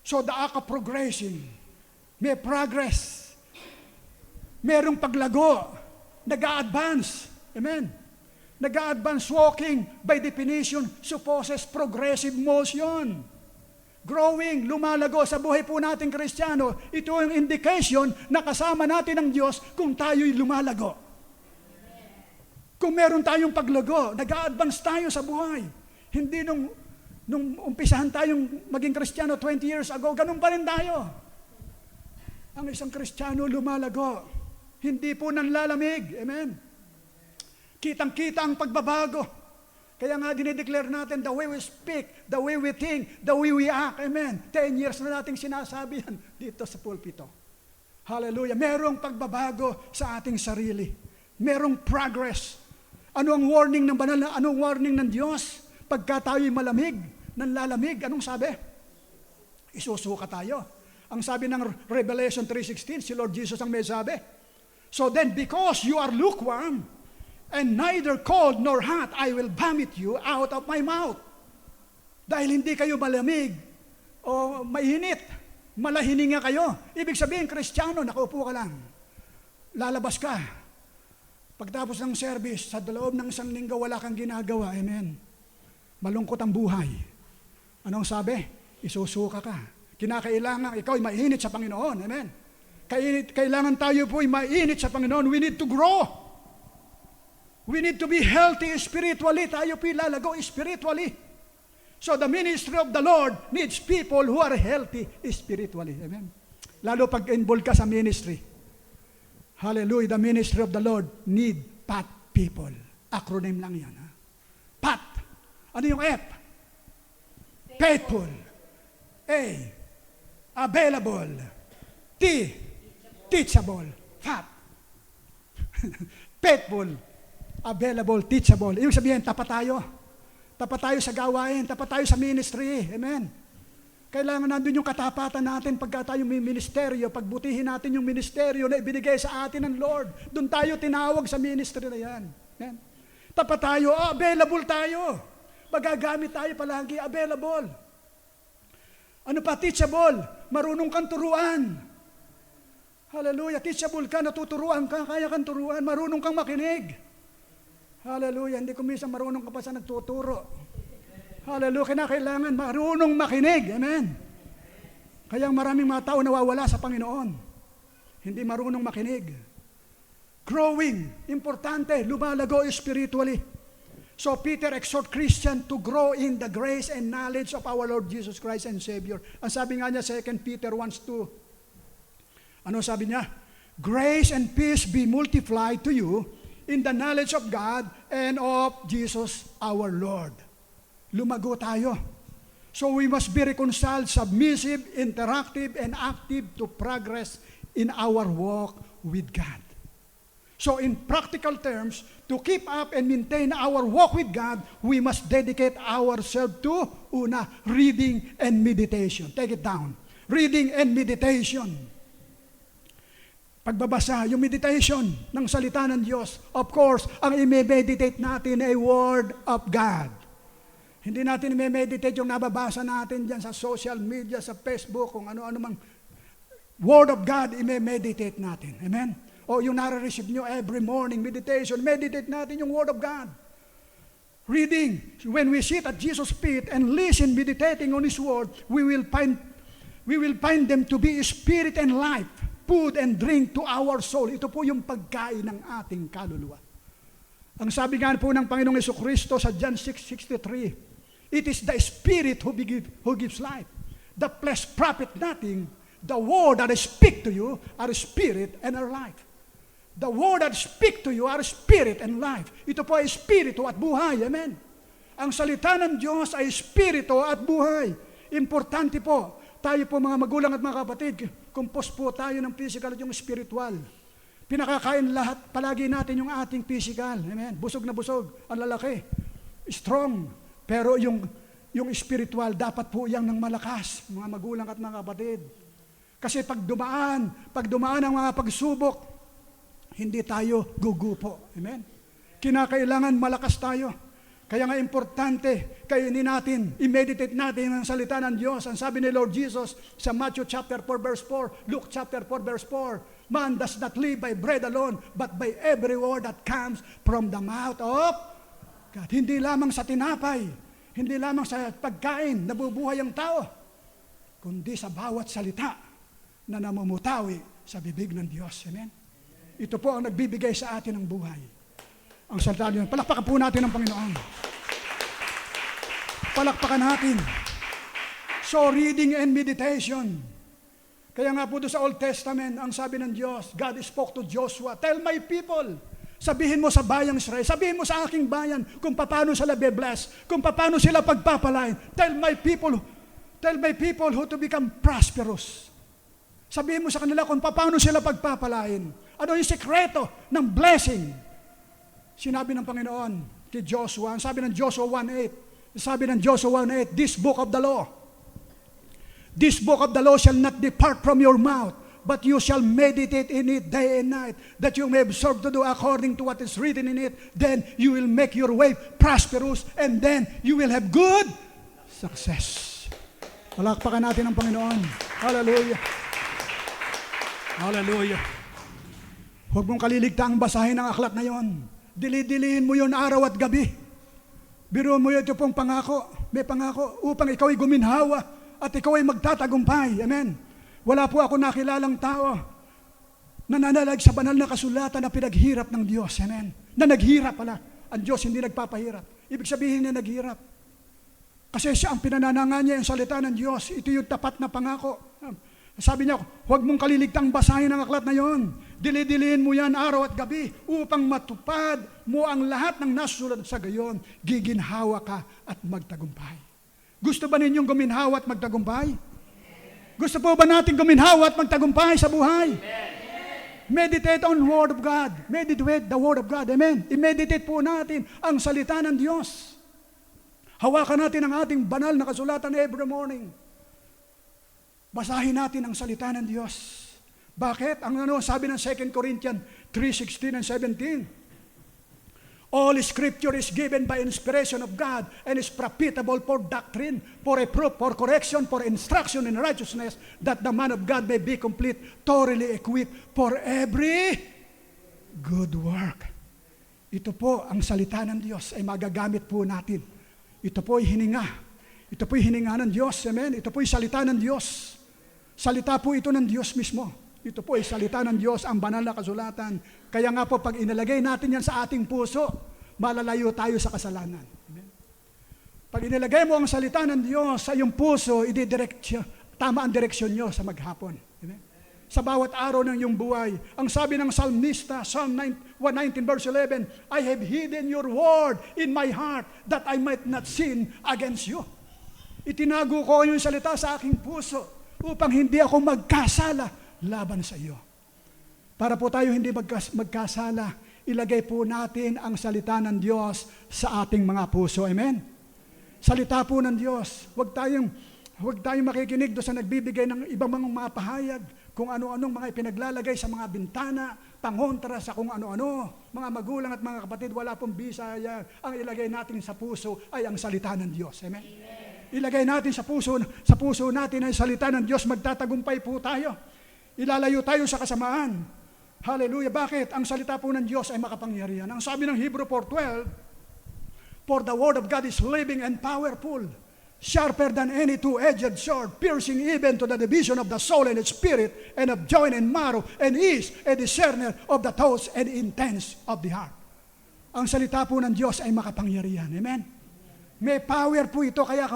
So the act of progressing, may progress. Merong paglago. Nag-a-advance. Amen. Nag-a-advance walking, by definition, supposes progressive motion. Growing, lumalago sa buhay po nating Kristiyano, ito yung indication na kasama natin ang Diyos kung tayo'y lumalago. Kung meron tayong paglago, nag-a-advance tayo sa buhay. Hindi nung umpisahan tayong maging Kristiyano 20 years ago, ganun pa rin tayo. Ang isang Kristiyano lumalago, hindi po nanlalamig. Amen. Kitang-kita ang pagbabago. Kaya nga dinideclare natin, the way we speak, the way we think, the way we act. Amen. 10 years na nating sinasabi yan dito sa pulpito. Hallelujah. Merong pagbabago sa ating sarili. Merong progress. Ano ang warning ng banal na, anong warning ng Diyos? Pagka tayo'y malamig, nanlalamig, anong sabi? Isusuka tayo. Ang sabi ng Revelation 3:16, si Lord Jesus ang may sabi. So then, because you are lukewarm, and neither cold nor hot, I will vomit you out of my mouth. Dahil hindi kayo malamig o mainit, malahininga kayo. Ibig sabihin, Kristiyano, nakaupo ka lang. Lalabas ka. Pagtapos ng service, sa loob ng isang linggo, wala kang ginagawa. Amen. Malungkot ang buhay. Anong sabi? Isusuka ka. Kinakailangan ikaw ay mainit sa Panginoon. Amen. Kailangan tayo po ay mainit sa Panginoon. We need to grow. We need to be healthy spiritually. Tayo po lalago spiritually. So the ministry of the Lord needs people who are healthy spiritually. Amen. Lalo pag involved ka sa ministry. Hallelujah. The ministry of the Lord need PAT people. Acronym lang yan. Ha? PAT. Ano yung F? Faithful. A. Available. T. Teachable. Fat. Faithful. Available. Teachable. Ibig sabihin, tapat tayo. Tapat tayo sa gawain. Tapat tayo sa ministry. Amen. Kailangan nandun yung katapatan natin pagka tayo may ministeryo. Pagbutihin natin yung ministeryo na ibinigay sa atin ng Lord. Doon tayo tinawag sa ministry na yan. Amen. Tapat tayo. Available tayo. Magagamit tayo palagi. Available. Ano pa? Teachable. Marunong kang turuan. Hallelujah. Teachable ka, natuturuan ka, kaya kang turuan, marunong kang makinig. Hallelujah. Hindi ko minsan marunong ka pa sa nagtuturo. Hallelujah. Kinakailangan marunong makinig. Amen. Kaya maraming mga tao nawawala sa Panginoon. Hindi marunong makinig. Growing. Importante. Lumalago spiritually. So Peter exhort Christian to grow in the grace and knowledge of our Lord Jesus Christ and Savior. Ang sabi nga niya, 2 Peter 1:2. Ano sabi niya? Grace and peace be multiplied to you in the knowledge of God and of Jesus our Lord. Lumago tayo. So we must be reconciled, submissive, interactive, and active to progress in our walk with God. So in practical terms, to keep up and maintain our walk with God, we must dedicate ourselves to, una, reading and meditation. Take it down. Reading and meditation. Pagbabasa, yung meditation ng salita ng Diyos. Of course, ang i-meditate natin ay Word of God. Hindi natin i-meditate yung nababasa natin dyan sa social media, sa Facebook, kung ano-ano mang. Word of God, i-meditate natin. Amen? O yung nare-receive nyo every morning, meditation, meditate natin yung Word of God. Reading, when we sit at Jesus' feet and listen, meditating on His Word, we will find them to be spirit and life. Food and drink to our soul. Ito po yung pagkain ng ating kaluluwa. Ang sabi nga po ng Panginoong Jesucristo sa John 6:63, it is the Spirit who gives life. The flesh profit nothing. The word that I speak to you are spirit and are life. The word that I speak to you are spirit and life. Ito po ay espiritu at buhay. Amen. Ang salita ng Diyos ay espiritu at buhay. Importante po. Tayo po mga magulang at mga kapatid, kumpos po tayo ng physical at yung spiritual. Pinakakain lahat, palagi natin yung ating physical. Amen. Busog na busog, ang lalaki. Strong. Pero yung spiritual, dapat po yang ng malakas, mga magulang at mga kapatid. Kasi pag dumaan ang mga pagsubok, hindi tayo gugupo. Amen. Kinakailangan malakas tayo. Kaya nga importante, kainin natin, i-meditate natin ang salita ng Diyos. Ang sabi ni Lord Jesus sa Matthew chapter 4 verse 4, Luke chapter 4 verse 4, man does not live by bread alone, but by every word that comes from the mouth of God. Hindi lamang sa tinapay, hindi lamang sa pagkain, nabubuhay ang tao, kundi sa bawat salita na namumutawi sa bibig ng Diyos. Amen? Ito po ang nagbibigay sa atin ng buhay. Ang salita niyo. Palakpakan po natin ang Panginoon. Palakpakan natin. So, reading and meditation. Kaya nga po doon sa Old Testament, ang sabi ng Diyos, God spoke to Joshua, tell my people, sabihin mo sa bayang Israel, sabihin mo sa aking bayan, kung paano sila be-blessed, kung paano sila pagpapalain. Tell my people who to become prosperous. Sabihin mo sa kanila kung paano sila pagpapalain. Ano yung sekreto ng blessing? Sinabi ng Panginoon kay Joshua, sabi ng Joshua 1:8, this book of the law shall not depart from your mouth, but you shall meditate in it day and night, that you may observe to do according to what is written in it. Then you will make your way prosperous, and then you will have good success. Palakpakan natin ang Panginoon. Hallelujah. Hallelujah. Huwag mong kaliligtaang basahin ang aklat na yon. Dili-diliin mo yon araw at gabi. Biro mo ito pong pangako, may pangako, upang ikaw ay guminhawa at ikaw ay magtatagumpay. Amen. Wala po ako nakilalang tao na nanalag sa banal na kasulatan na pinaghirap ng Diyos. Amen. Na naghirap pala. Ang Diyos hindi nagpapahirap. Ibig sabihin niya naghirap. Kasi siya ang pinananangan niya yung salita ng Diyos. Ito yung tapat na pangako. Sabi niya, huwag mong kaliligtang basahin ang aklat na yon. Dili-diliin mo yan araw at gabi upang matupad mo ang lahat ng nasusulat sa gayon. Giginhawa ka at magtagumpay. Gusto ba ninyong guminhawa at magtagumpay? Gusto po ba natin guminhawa at magtagumpay sa buhay? Meditate on the Word of God. Meditate the Word of God. Amen. I-meditate po natin ang salita ng Diyos. Hawakan natin ang ating banal na kasulatan every morning. Basahin natin ang salita ng Diyos. Bakit? Ang sabi ng 2 Corinthians 3:16 and 17. All Scripture is given by inspiration of God and is profitable for doctrine, for reproof, for correction, for instruction in righteousness, that the man of God may be complete, thoroughly equipped for every good work. Ito po ang salita ng Diyos ay magagamit po natin. Ito po ay hininga. Ito po ay hininga ng Diyos. Amen? Ito po ay salita ng Diyos. Salita po ito ng Diyos mismo. Ito po ay salita ng Diyos, ang banal na kasulatan. Kaya nga po, pag inilagay natin yan sa ating puso, malalayo tayo sa kasalanan. Amen? Pag inilagay mo ang salita ng Diyos sa iyong puso, tama ang direksyon nyo sa maghapon. Amen? Sa bawat araw ng iyong buhay. Ang sabi ng Psalmista, Psalm 119 verse 11, I have hidden your word in my heart that I might not sin against you. Itinago ko yung salita sa aking puso upang hindi ako magkasala laban sa iyo. Para po tayo hindi magkasala, ilagay po natin ang salita ng Diyos sa ating mga puso. Amen? Salita po ng Diyos. Huwag tayong makikinig doon sa nagbibigay ng ibang mga pahayag, kung ano-anong mga ipinaglalagay sa mga bintana, pangontra sa kung ano-ano. Mga magulang at mga kapatid, wala pong bisaya. Ang ilagay natin sa puso ay ang salita ng Diyos. Amen? Ilagay natin sa puso natin ay salita ng Diyos, magtatagumpay po tayo. Ilalayo tayo sa kasamaan. Hallelujah. Bakit? Ang salita po ng Diyos ay makapangyarihan. Ang sabi ng Hebrew 4:12, for the word of God is living and powerful, sharper than any two-edged sword, piercing even to the division of the soul and the spirit, and of joint and marrow, and is a discerner of the thoughts and intents of the heart. Ang salita po ng Diyos ay makapangyarihan. Amen? May power po ito, kaya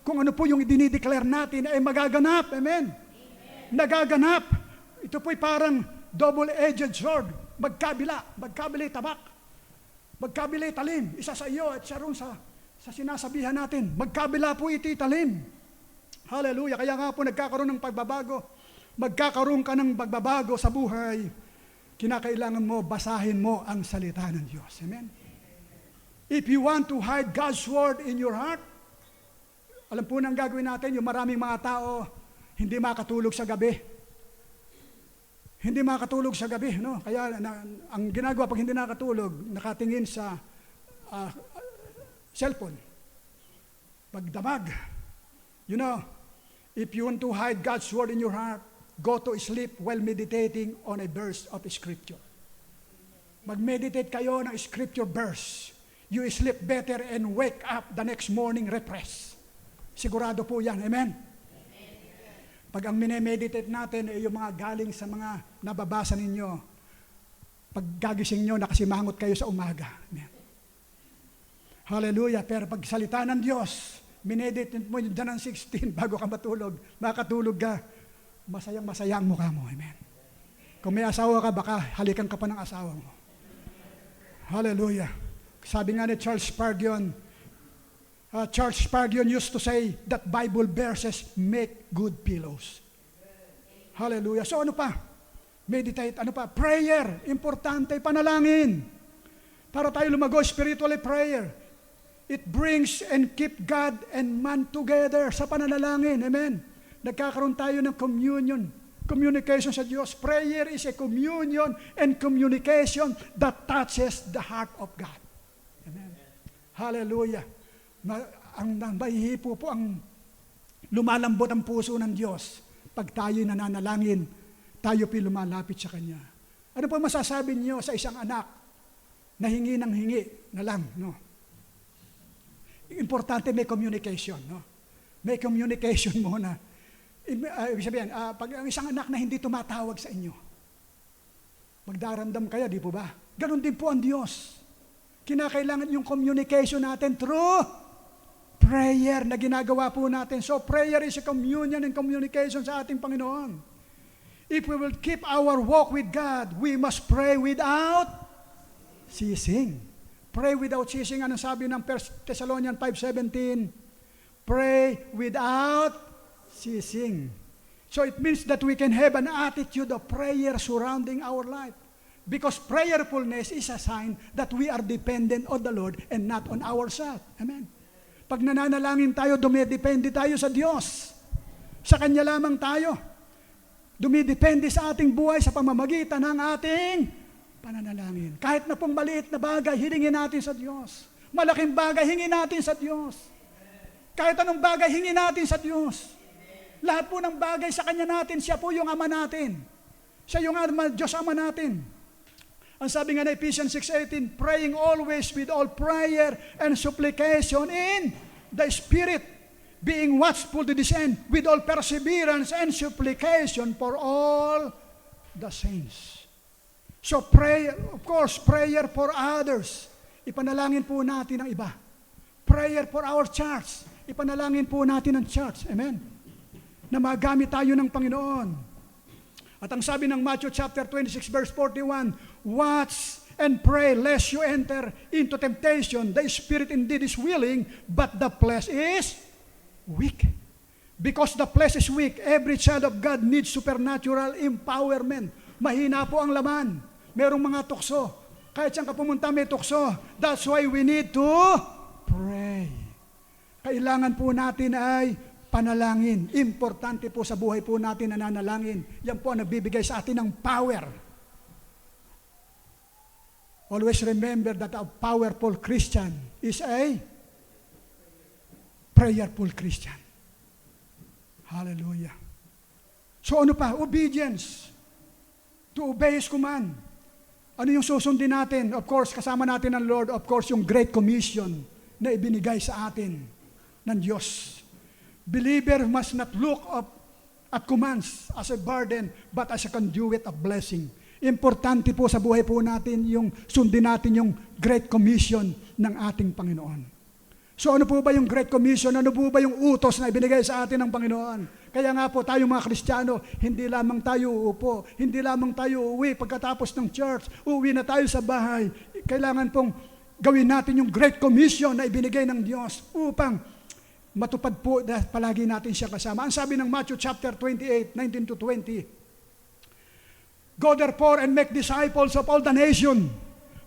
kung ano po yung idinideclare natin ay magaganap. Amen? Nagaganap. Ito po'y parang double-edged sword. Magkabilay tabak. Magkabilay talim. Isa sa iyo at siya ron sa sinasabihan natin. Magkabila po iti talim. Hallelujah. Kaya nga po nagkakaroon ng pagbabago. Magkakaroon ka ng pagbabago sa buhay. Kinakailangan mo, basahin mo ang salita ng Diyos. Amen? If you want to hide God's word in your heart, alam po nang gagawin natin, yung maraming mga tao, hindi makatulog sa gabi. Hindi makatulog sa gabi, no? Kaya ang ginagawa pag hindi nakatulog, nakatingin sa cellphone. Magdamag. You know, if you want to hide God's word in your heart, go to sleep while meditating on a verse of Scripture. Mag-meditate kayo ng Scripture verse. You sleep better and wake up the next morning refreshed. Sigurado po yan. Amen? Pag ang minemeditate natin ay yung mga galing sa mga nababasa ninyo, pag gagising nyo, nakasimangot kayo sa umaga. Amen. Hallelujah. Pero pag salita ng Diyos, mineditate mo yung dyan ng 16 bago ka matulog, makatulog ka, masayang-masaya ang mukha mo. Amen. Kung may asawa ka, baka halikan ka pa ng asawa mo. Hallelujah. Sabi nga ni Charles Spurgeon used to say that Bible verses make good pillows. Hallelujah. So ano pa? Meditate. Ano pa? Prayer. Importante. Panalangin. Para tayo lumago, spiritually prayer. It brings and keep God and man together sa pananalangin. Amen. Nagkakaroon tayo ng communion. Communication sa Diyos. Prayer is a communion and communication that touches the heart of God. Amen. Hallelujah. Ang mahihipo po ang lumalambot ang puso ng Diyos. Pag tayo'y nananalangin, tayo po'y lumalapit sa Kanya. Ano po masasabi niyo sa isang anak na hingi ng hingi na lang, no? Importante may communication, no? May communication muna. Ibig sabihin, pag ang isang anak na hindi tumatawag sa inyo, magdarandam kaya, di po ba? Ganon din po ang Diyos. Kinakailangan yung communication natin through prayer na ginagawa po natin. So prayer is a communion and communication sa ating Panginoon. If we will keep our walk with God, we must pray without ceasing. Pray without ceasing. Anong sabi ng 1 Thessalonians 5:17? Pray without ceasing. So it means that we can have an attitude of prayer surrounding our life. Because prayerfulness is a sign that we are dependent on the Lord and not on ourselves. Amen. Pag nananalangin tayo, dumidepende tayo sa Diyos. Sa Kanya lamang tayo. Dumidepende sa ating buhay sa pamamagitan ng ating pananalangin. Kahit na pong maliit na bagay, hilingin natin sa Diyos. Malaking bagay, hingin natin sa Diyos. Kahit anong bagay, hingin natin sa Diyos. Lahat po ng bagay sa Kanya natin, Siya po yung Ama natin. Siya yung Diyos Ama natin. Ang sabi nga na Ephesians 6:18, praying always with all prayer and supplication in the Spirit, being watchful to this end, with all perseverance and supplication for all the saints. So prayer, of course, prayer for others. Ipanalangin po natin ang iba. Prayer for our church. Ipanalangin po natin ang church. Amen. Na magamit tayo ng Panginoon. At ang sabi ng Matthew chapter 26 verse 41, watch and pray lest you enter into temptation. The spirit indeed is willing, but the flesh is weak. Because the flesh is weak, every child of God needs supernatural empowerment. Mahina po ang laman. Merong mga tukso. Kahit saan ka pumunta may tukso. That's why we need to pray. Kailangan po natin ay panalangin. Importante po sa buhay po natin na nanalangin. Yan po ang nagbibigay sa atin ng power. Always remember that a powerful Christian is a prayerful Christian. Hallelujah. So ano pa? Obedience. To obey His command. Ano yung susundin natin? Of course, kasama natin ang Lord. Of course, yung Great Commission na ibinigay sa atin ng Diyos. Believer must not look up at commands as a burden, but as a conduit of blessing. Importante po sa buhay po natin yung sundin natin yung Great Commission ng ating Panginoon. So ano po ba yung Great Commission? Ano po ba yung utos na ibinigay sa atin ng Panginoon? Kaya nga po tayo mga Kristiyano, hindi lamang tayo uupo, hindi lamang tayo uuwi pagkatapos ng church, uuwi na tayo sa bahay. Kailangan pong gawin natin yung Great Commission na ibinigay ng Diyos upang matupad po na palagi natin siya kasama. Ang sabi ng Matthew chapter 28, 19-20, go therefore and make disciples of all the nation,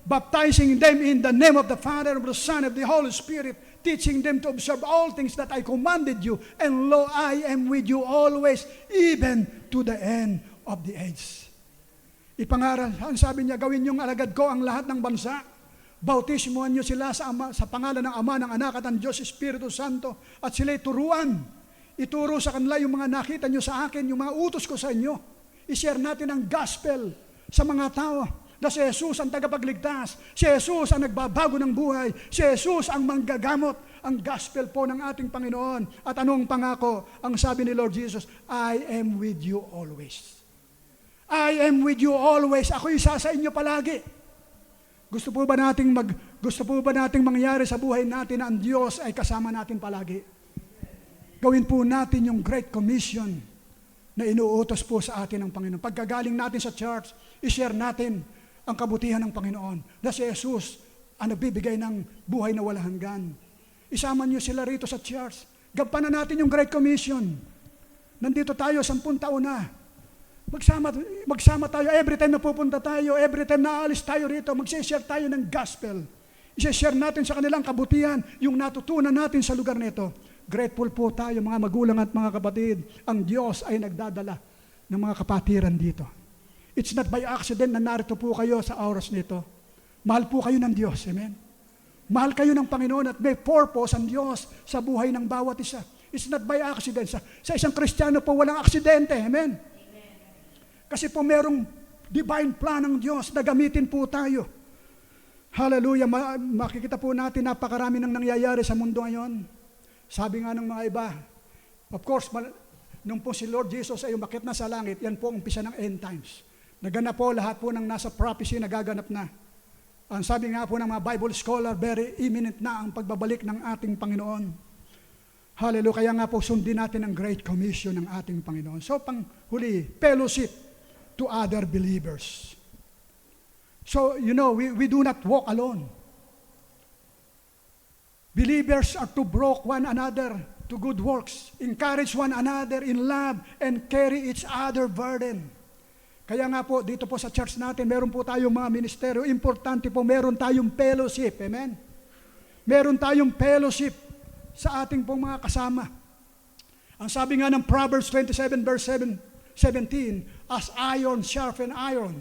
baptizing them in the name of the Father, of the Son, of the Holy Spirit, teaching them to observe all things that I commanded you, and lo, I am with you always, even to the end of the age. Ipangaral, ang sabi niya, gawin niyong alagad ko ang lahat ng bansa. Bautismuhan niyo sila sa pangalan ng Ama, ng Anak at ng Diyos Espiritu Santo, at sila'y turuan. Ituro sa kanila yung mga nakita niyo sa akin, yung mga utos ko sa inyo. I-share natin ang gospel sa mga tao na si Jesus ang tagapagligtas, si Jesus ang nagbabago ng buhay, si Jesus ang manggagamot, ang gospel po ng ating Panginoon. At anong pangako? Ang sabi ni Lord Jesus, I am with you always. I am with you always. Ako isa sa inyo palagi. Gusto po ba nating mangyari sa buhay natin na ang Diyos ay kasama natin palagi? Gawin po natin yung Great Commission na inuutos po sa atin ng Panginoon. Pagkagaling natin sa church, i-share natin ang kabutihan ng Panginoon na si Jesus ang nagbibigay ng buhay na walang hanggan. Isama niyo sila rito sa church. Gampanan natin yung Great Commission. Nandito tayo 10 taon na. Magsama tayo, every time na pupunta tayo, every time na aalis tayo rito, mag-share tayo ng gospel. I-share natin sa kanilang kabutihan, yung natutunan natin sa lugar nito. Grateful po tayo mga magulang at mga kapatid. Ang Diyos ay nagdadala ng mga kapatiran dito. It's not by accident na narito po kayo sa oras nito. Mahal po kayo ng Diyos. Amen? Mahal kayo ng Panginoon at may purpose ang Diyos sa buhay ng bawat isa. It's not by accident. Sa isang Kristiyano po walang aksidente. Amen? Kasi po merong divine plan ng Diyos na gamitin po tayo. Hallelujah. Makikita po natin napakarami nang nangyayari sa mundo ngayon. Sabi nga ng mga iba, of course, nung po si Lord Jesus ay umakyat na sa langit, yan po ang umpisa ng end times. Naganap po lahat po ng nasa prophecy, nagaganap na. Ang sabi nga po ng mga Bible scholar, very imminent na ang pagbabalik ng ating Panginoon. Hallelujah. Kaya nga po sundin natin ang Great Commission ng ating Panginoon. So panghuli, fellowship to other believers. So, we do not walk alone. Believers are to provoke one another to good works, encourage one another in love, and carry each other burden. Kaya nga po, dito po sa church natin, meron po tayong mga ministeryo. Importante po, meron tayong fellowship. Amen? Meron tayong fellowship sa ating pong mga kasama. Ang sabi nga ng Proverbs 27 verse 17, as iron sharpen iron,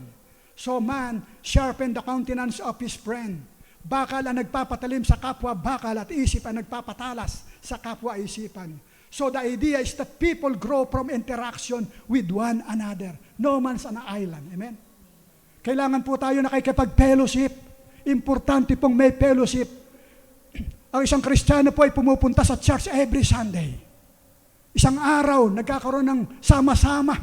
so man sharpen the countenance of his friend. Bakal ang nagpapatalim sa kapwa bakal at isip ang nagpapatalas sa kapwa isipan. So the idea is that people grow from interaction with one another. No man's an island. Amen? Kailangan po tayo nakikipag-fellowship. Importante pong may fellowship. Ang isang Kristiyano po ay pumupunta sa church every Sunday. Isang araw, nagkakaroon ng sama-sama.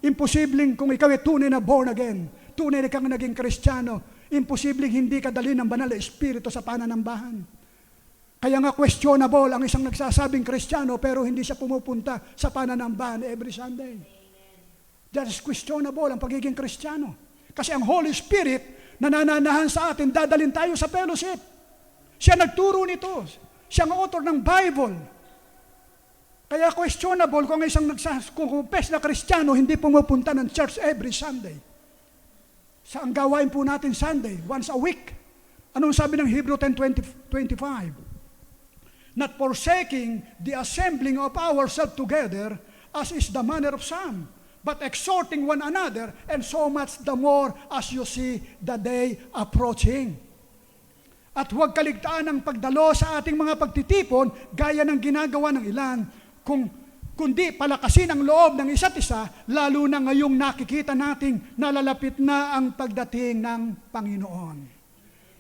Imposibleng kung ikaw ay tunay na born again, tunay na kang naging Kristiyano, imposibleng hindi ka dali ng banal na Espiritu sa pananambahan. Kaya nga questionable ang isang nagsasabing Kristiyano pero hindi siya pumupunta sa pananambahan every Sunday. That is questionable ang pagiging Kristiyano. Kasi ang Holy Spirit nananahan sa atin, dadalhin tayo sa fellowship. Siya nagturo nito. Siya ang author ng Bible. Kaya questionable kung isang nagsakumpes na Kristiyano hindi pumupunta ng church every Sunday. Sa ang gawain po natin Sunday, once a week. Anong sabi ng Hebrew 10:25? Not forsaking the assembling of ourselves together, as is the manner of some, but exhorting one another, and so much the more as you see the day approaching. At huwag kaligtaan ang pagdalo sa ating mga pagtitipon, gaya ng ginagawa ng ilan, kundi palakasin ang loob ng isa't isa, lalo na ngayong nakikita nating nalalapit na ang pagdating ng Panginoon.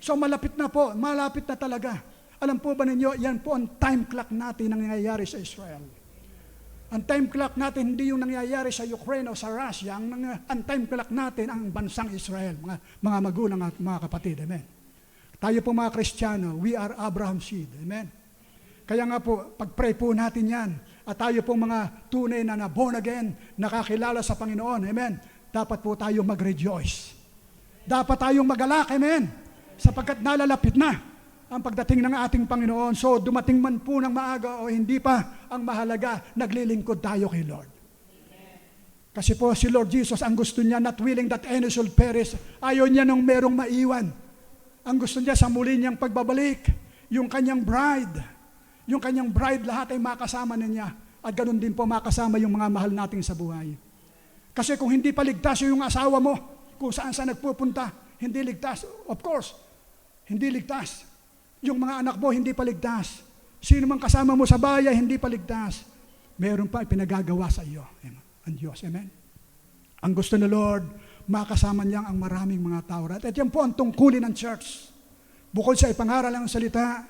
So malapit na po, malapit na talaga. Alam po ba ninyo, yan po ang time clock natin na nangyayari sa Israel. Ang time clock natin hindi yung nangyayari sa Ukraine o sa Russia. Ang time clock natin ang bansang Israel, mga magulang at mga kapatid. Amen. Tayo po mga Kristiyano, we are Abraham's seed. Amen. Kaya nga po, pag-pray po natin yan. At tayo po mga tunay na born again, nakakilala sa Panginoon. Amen. Dapat po tayo mag-rejoice. Dapat tayong magalak. Amen. Sapagkat nalalapit na ang pagdating ng ating Panginoon. So dumating man po ng maaga o hindi pa, ang mahalaga, naglilingkod tayo kay Lord. Kasi po si Lord Jesus, ang gusto niya, not willing that any should perish. Ayaw niya nung merong maiwan. Ang gusto niya sa muli niyang pagbabalik, yung kanyang bride, lahat ay makasama na niya. At ganun din po makasama yung mga mahal nating sa buhay. Kasi kung hindi pa ligtas yung asawa mo, kung saan nagpupunta, hindi ligtas. Of course, hindi ligtas. Yung mga anak mo, hindi pa ligtas. Sino mang kasama mo sa bayan, hindi pa ligtas. Meron pa ipinagagawa sa iyo. Ang Diyos. Amen? Ang gusto ng Lord, makasama niya ang maraming mga tao. At yan po ang tungkulin ng church. Bukod sa ipangaral ng salita,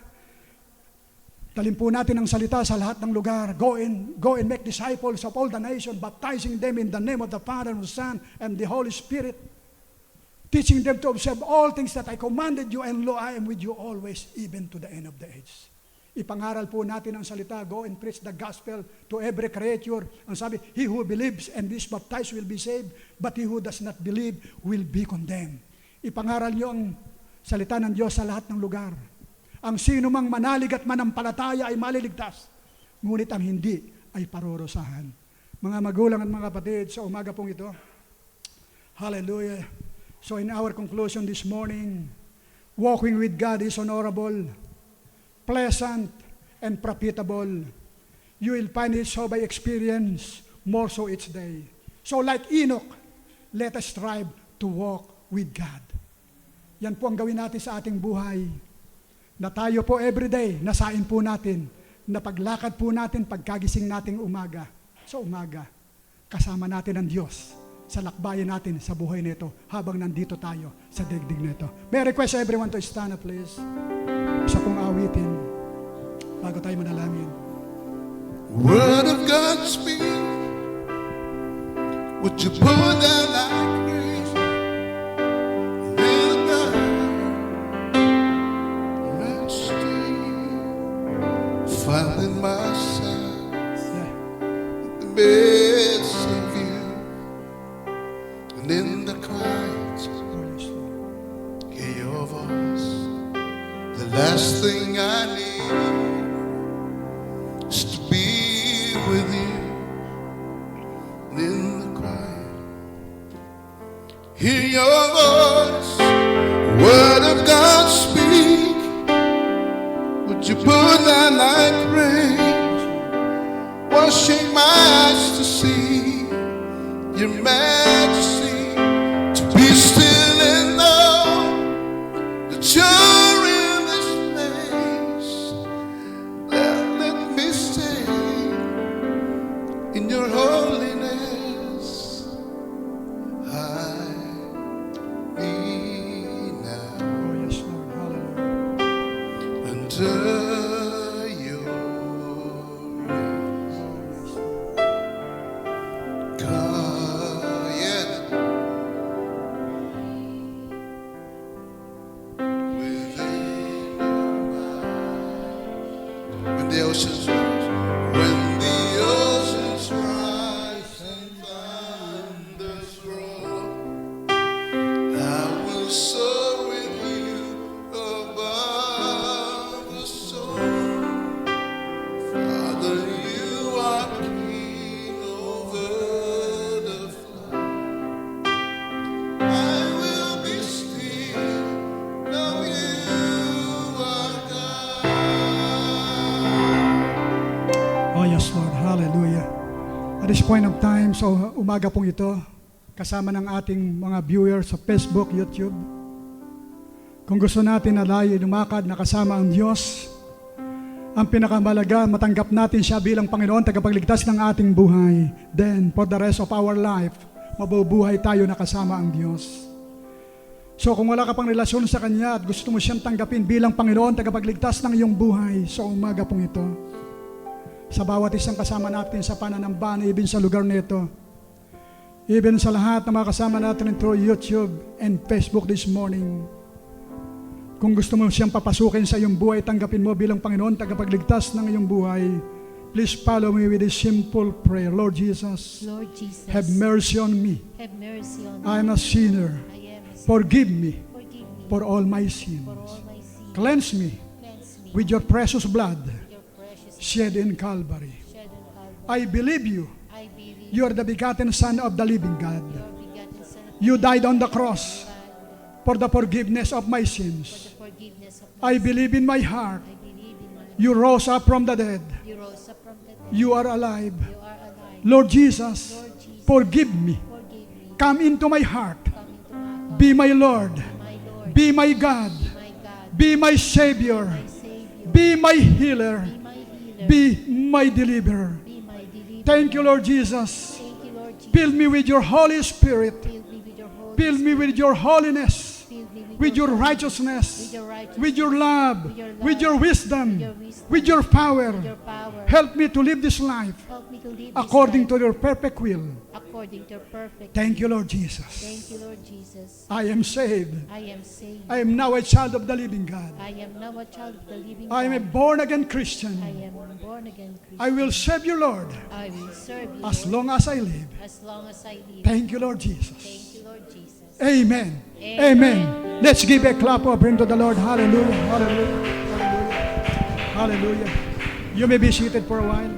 talin po natin ang salita sa lahat ng lugar. Go and make disciples of all the nations, baptizing them in the name of the Father, and the Son, and the Holy Spirit. Teaching them to observe all things that I commanded you, and lo, I am with you always, even to the end of the age. Ipangaral po natin ang salita, go and preach the gospel to every creature. Ang sabi, he who believes and is baptized will be saved, but he who does not believe will be condemned. Ipangaral niyo ang salita ng Diyos sa lahat ng lugar. Ang sino mang manalig at manampalataya ay maliligtas, ngunit ang hindi ay parurusahan. Mga magulang at mga kapatid, sa umaga pong ito, hallelujah. So in our conclusion this morning, walking with God is honorable, pleasant, and profitable. You will find it so by experience, more so each day. So like Enoch, let us strive to walk with God. Yan po ang gawin natin sa ating buhay. Na tayo po everyday, nasain po natin, na paglakad po natin, pagkagising nating umaga, sa umaga, kasama natin ang Diyos sa lakbayan natin sa buhay nito habang nandito tayo sa daigdig nito. May I request everyone to stand up, please. Isa pong awitin bago tayo manalangin. Word of God speak. Would you put down like rain? Little God, majesty, finding myself Yeah. in the midst of you, and in the quiet, Oh, yes, Lord. hear your voice. The last thing I need is to be with you in the quiet. Hear your voice, word of God speak. Would you put down like rain, washing my eyes to see your majesty, to be still and know that you're in this place. Let me stay in your holiness. I need now Oh, yes, Lord. Hallelujah. under your wings. God, yes. Within your eyes. When the oceans rise, when the oceans rise and thunders roll, I will soar with you above the storm. Father, you are king over the flood. I will be still, know you are God. Oh, yes, Lord. Hallelujah. At this point of time, so umaga pong ito, kasama ng ating mga viewers sa Facebook, YouTube. Kung gusto natin na layo lumakad na kasama ang Diyos, ang pinakamalaga, matanggap natin siya bilang Panginoon, tagapagligtas ng ating buhay. Then, for the rest of our life, mabubuhay tayo na kasama ang Diyos. So kung wala ka pang relasyon sa Kanya at gusto mo siyang tanggapin bilang Panginoon, tagapagligtas ng iyong buhay, so umaga pong ito, sa bawat isang kasama natin sa pananambahan, even sa lugar nito, even sa lahat ng mga kasama natin through YouTube and Facebook this morning, kung gusto mo siyang papasukin sa iyong buhay, tanggapin mo bilang Panginoon, tagapagligtas ng iyong buhay, please follow me with this simple prayer. Lord Jesus, Lord Jesus, have mercy on me. have mercy on me. I am a sinner. I am a sinner. Forgive me Forgive me for all my sins. for all my sins. Cleanse me Cleanse me with your precious blood your precious shed in Calvary. shed on Calvary. I believe you. I believe You are the begotten Son of the living God. your begotten Son of You died on the cross God for the forgiveness of my for sins. the forgiveness of I my sins. believe in my heart. I believe in my You rose up from the dead. You rose up from the dead. You are alive. You are alive. Lord Jesus, Lord Jesus, forgive me. forgive me. Come into my heart. Come into my heart. Be my Lord. My Lord. Be my God. My God. Be my Savior. My Savior. Be my healer. Be my healer. Be my deliverer. Be my deliverer. Thank you, Lord Jesus. Thank you, Lord Jesus. Fill me with your Holy Spirit. Fill me with your Holy Fill me with your holiness. Fill me With your with righteousness. your righteousness, With your love. With your love. With your wisdom. with your wisdom, With your power. with your power. Help me to live this life Help me to live this according life to your perfect will. according to your perfect. Thank you, Lord Jesus. Thank you, Lord Jesus. I am saved. I am saved. I am now a child of the living God. I am now a child of the living I am a God. born again Christian. I am a born again Christian. I will serve you, Lord, I will serve you as Lord, long as I live. as long as I live. Thank you, Lord Jesus. Thank you, Lord Jesus. Amen. Amen. Amen. Let's give a clap offering to the Lord. Hallelujah. Hallelujah. Hallelujah. Hallelujah. You may be seated for a while.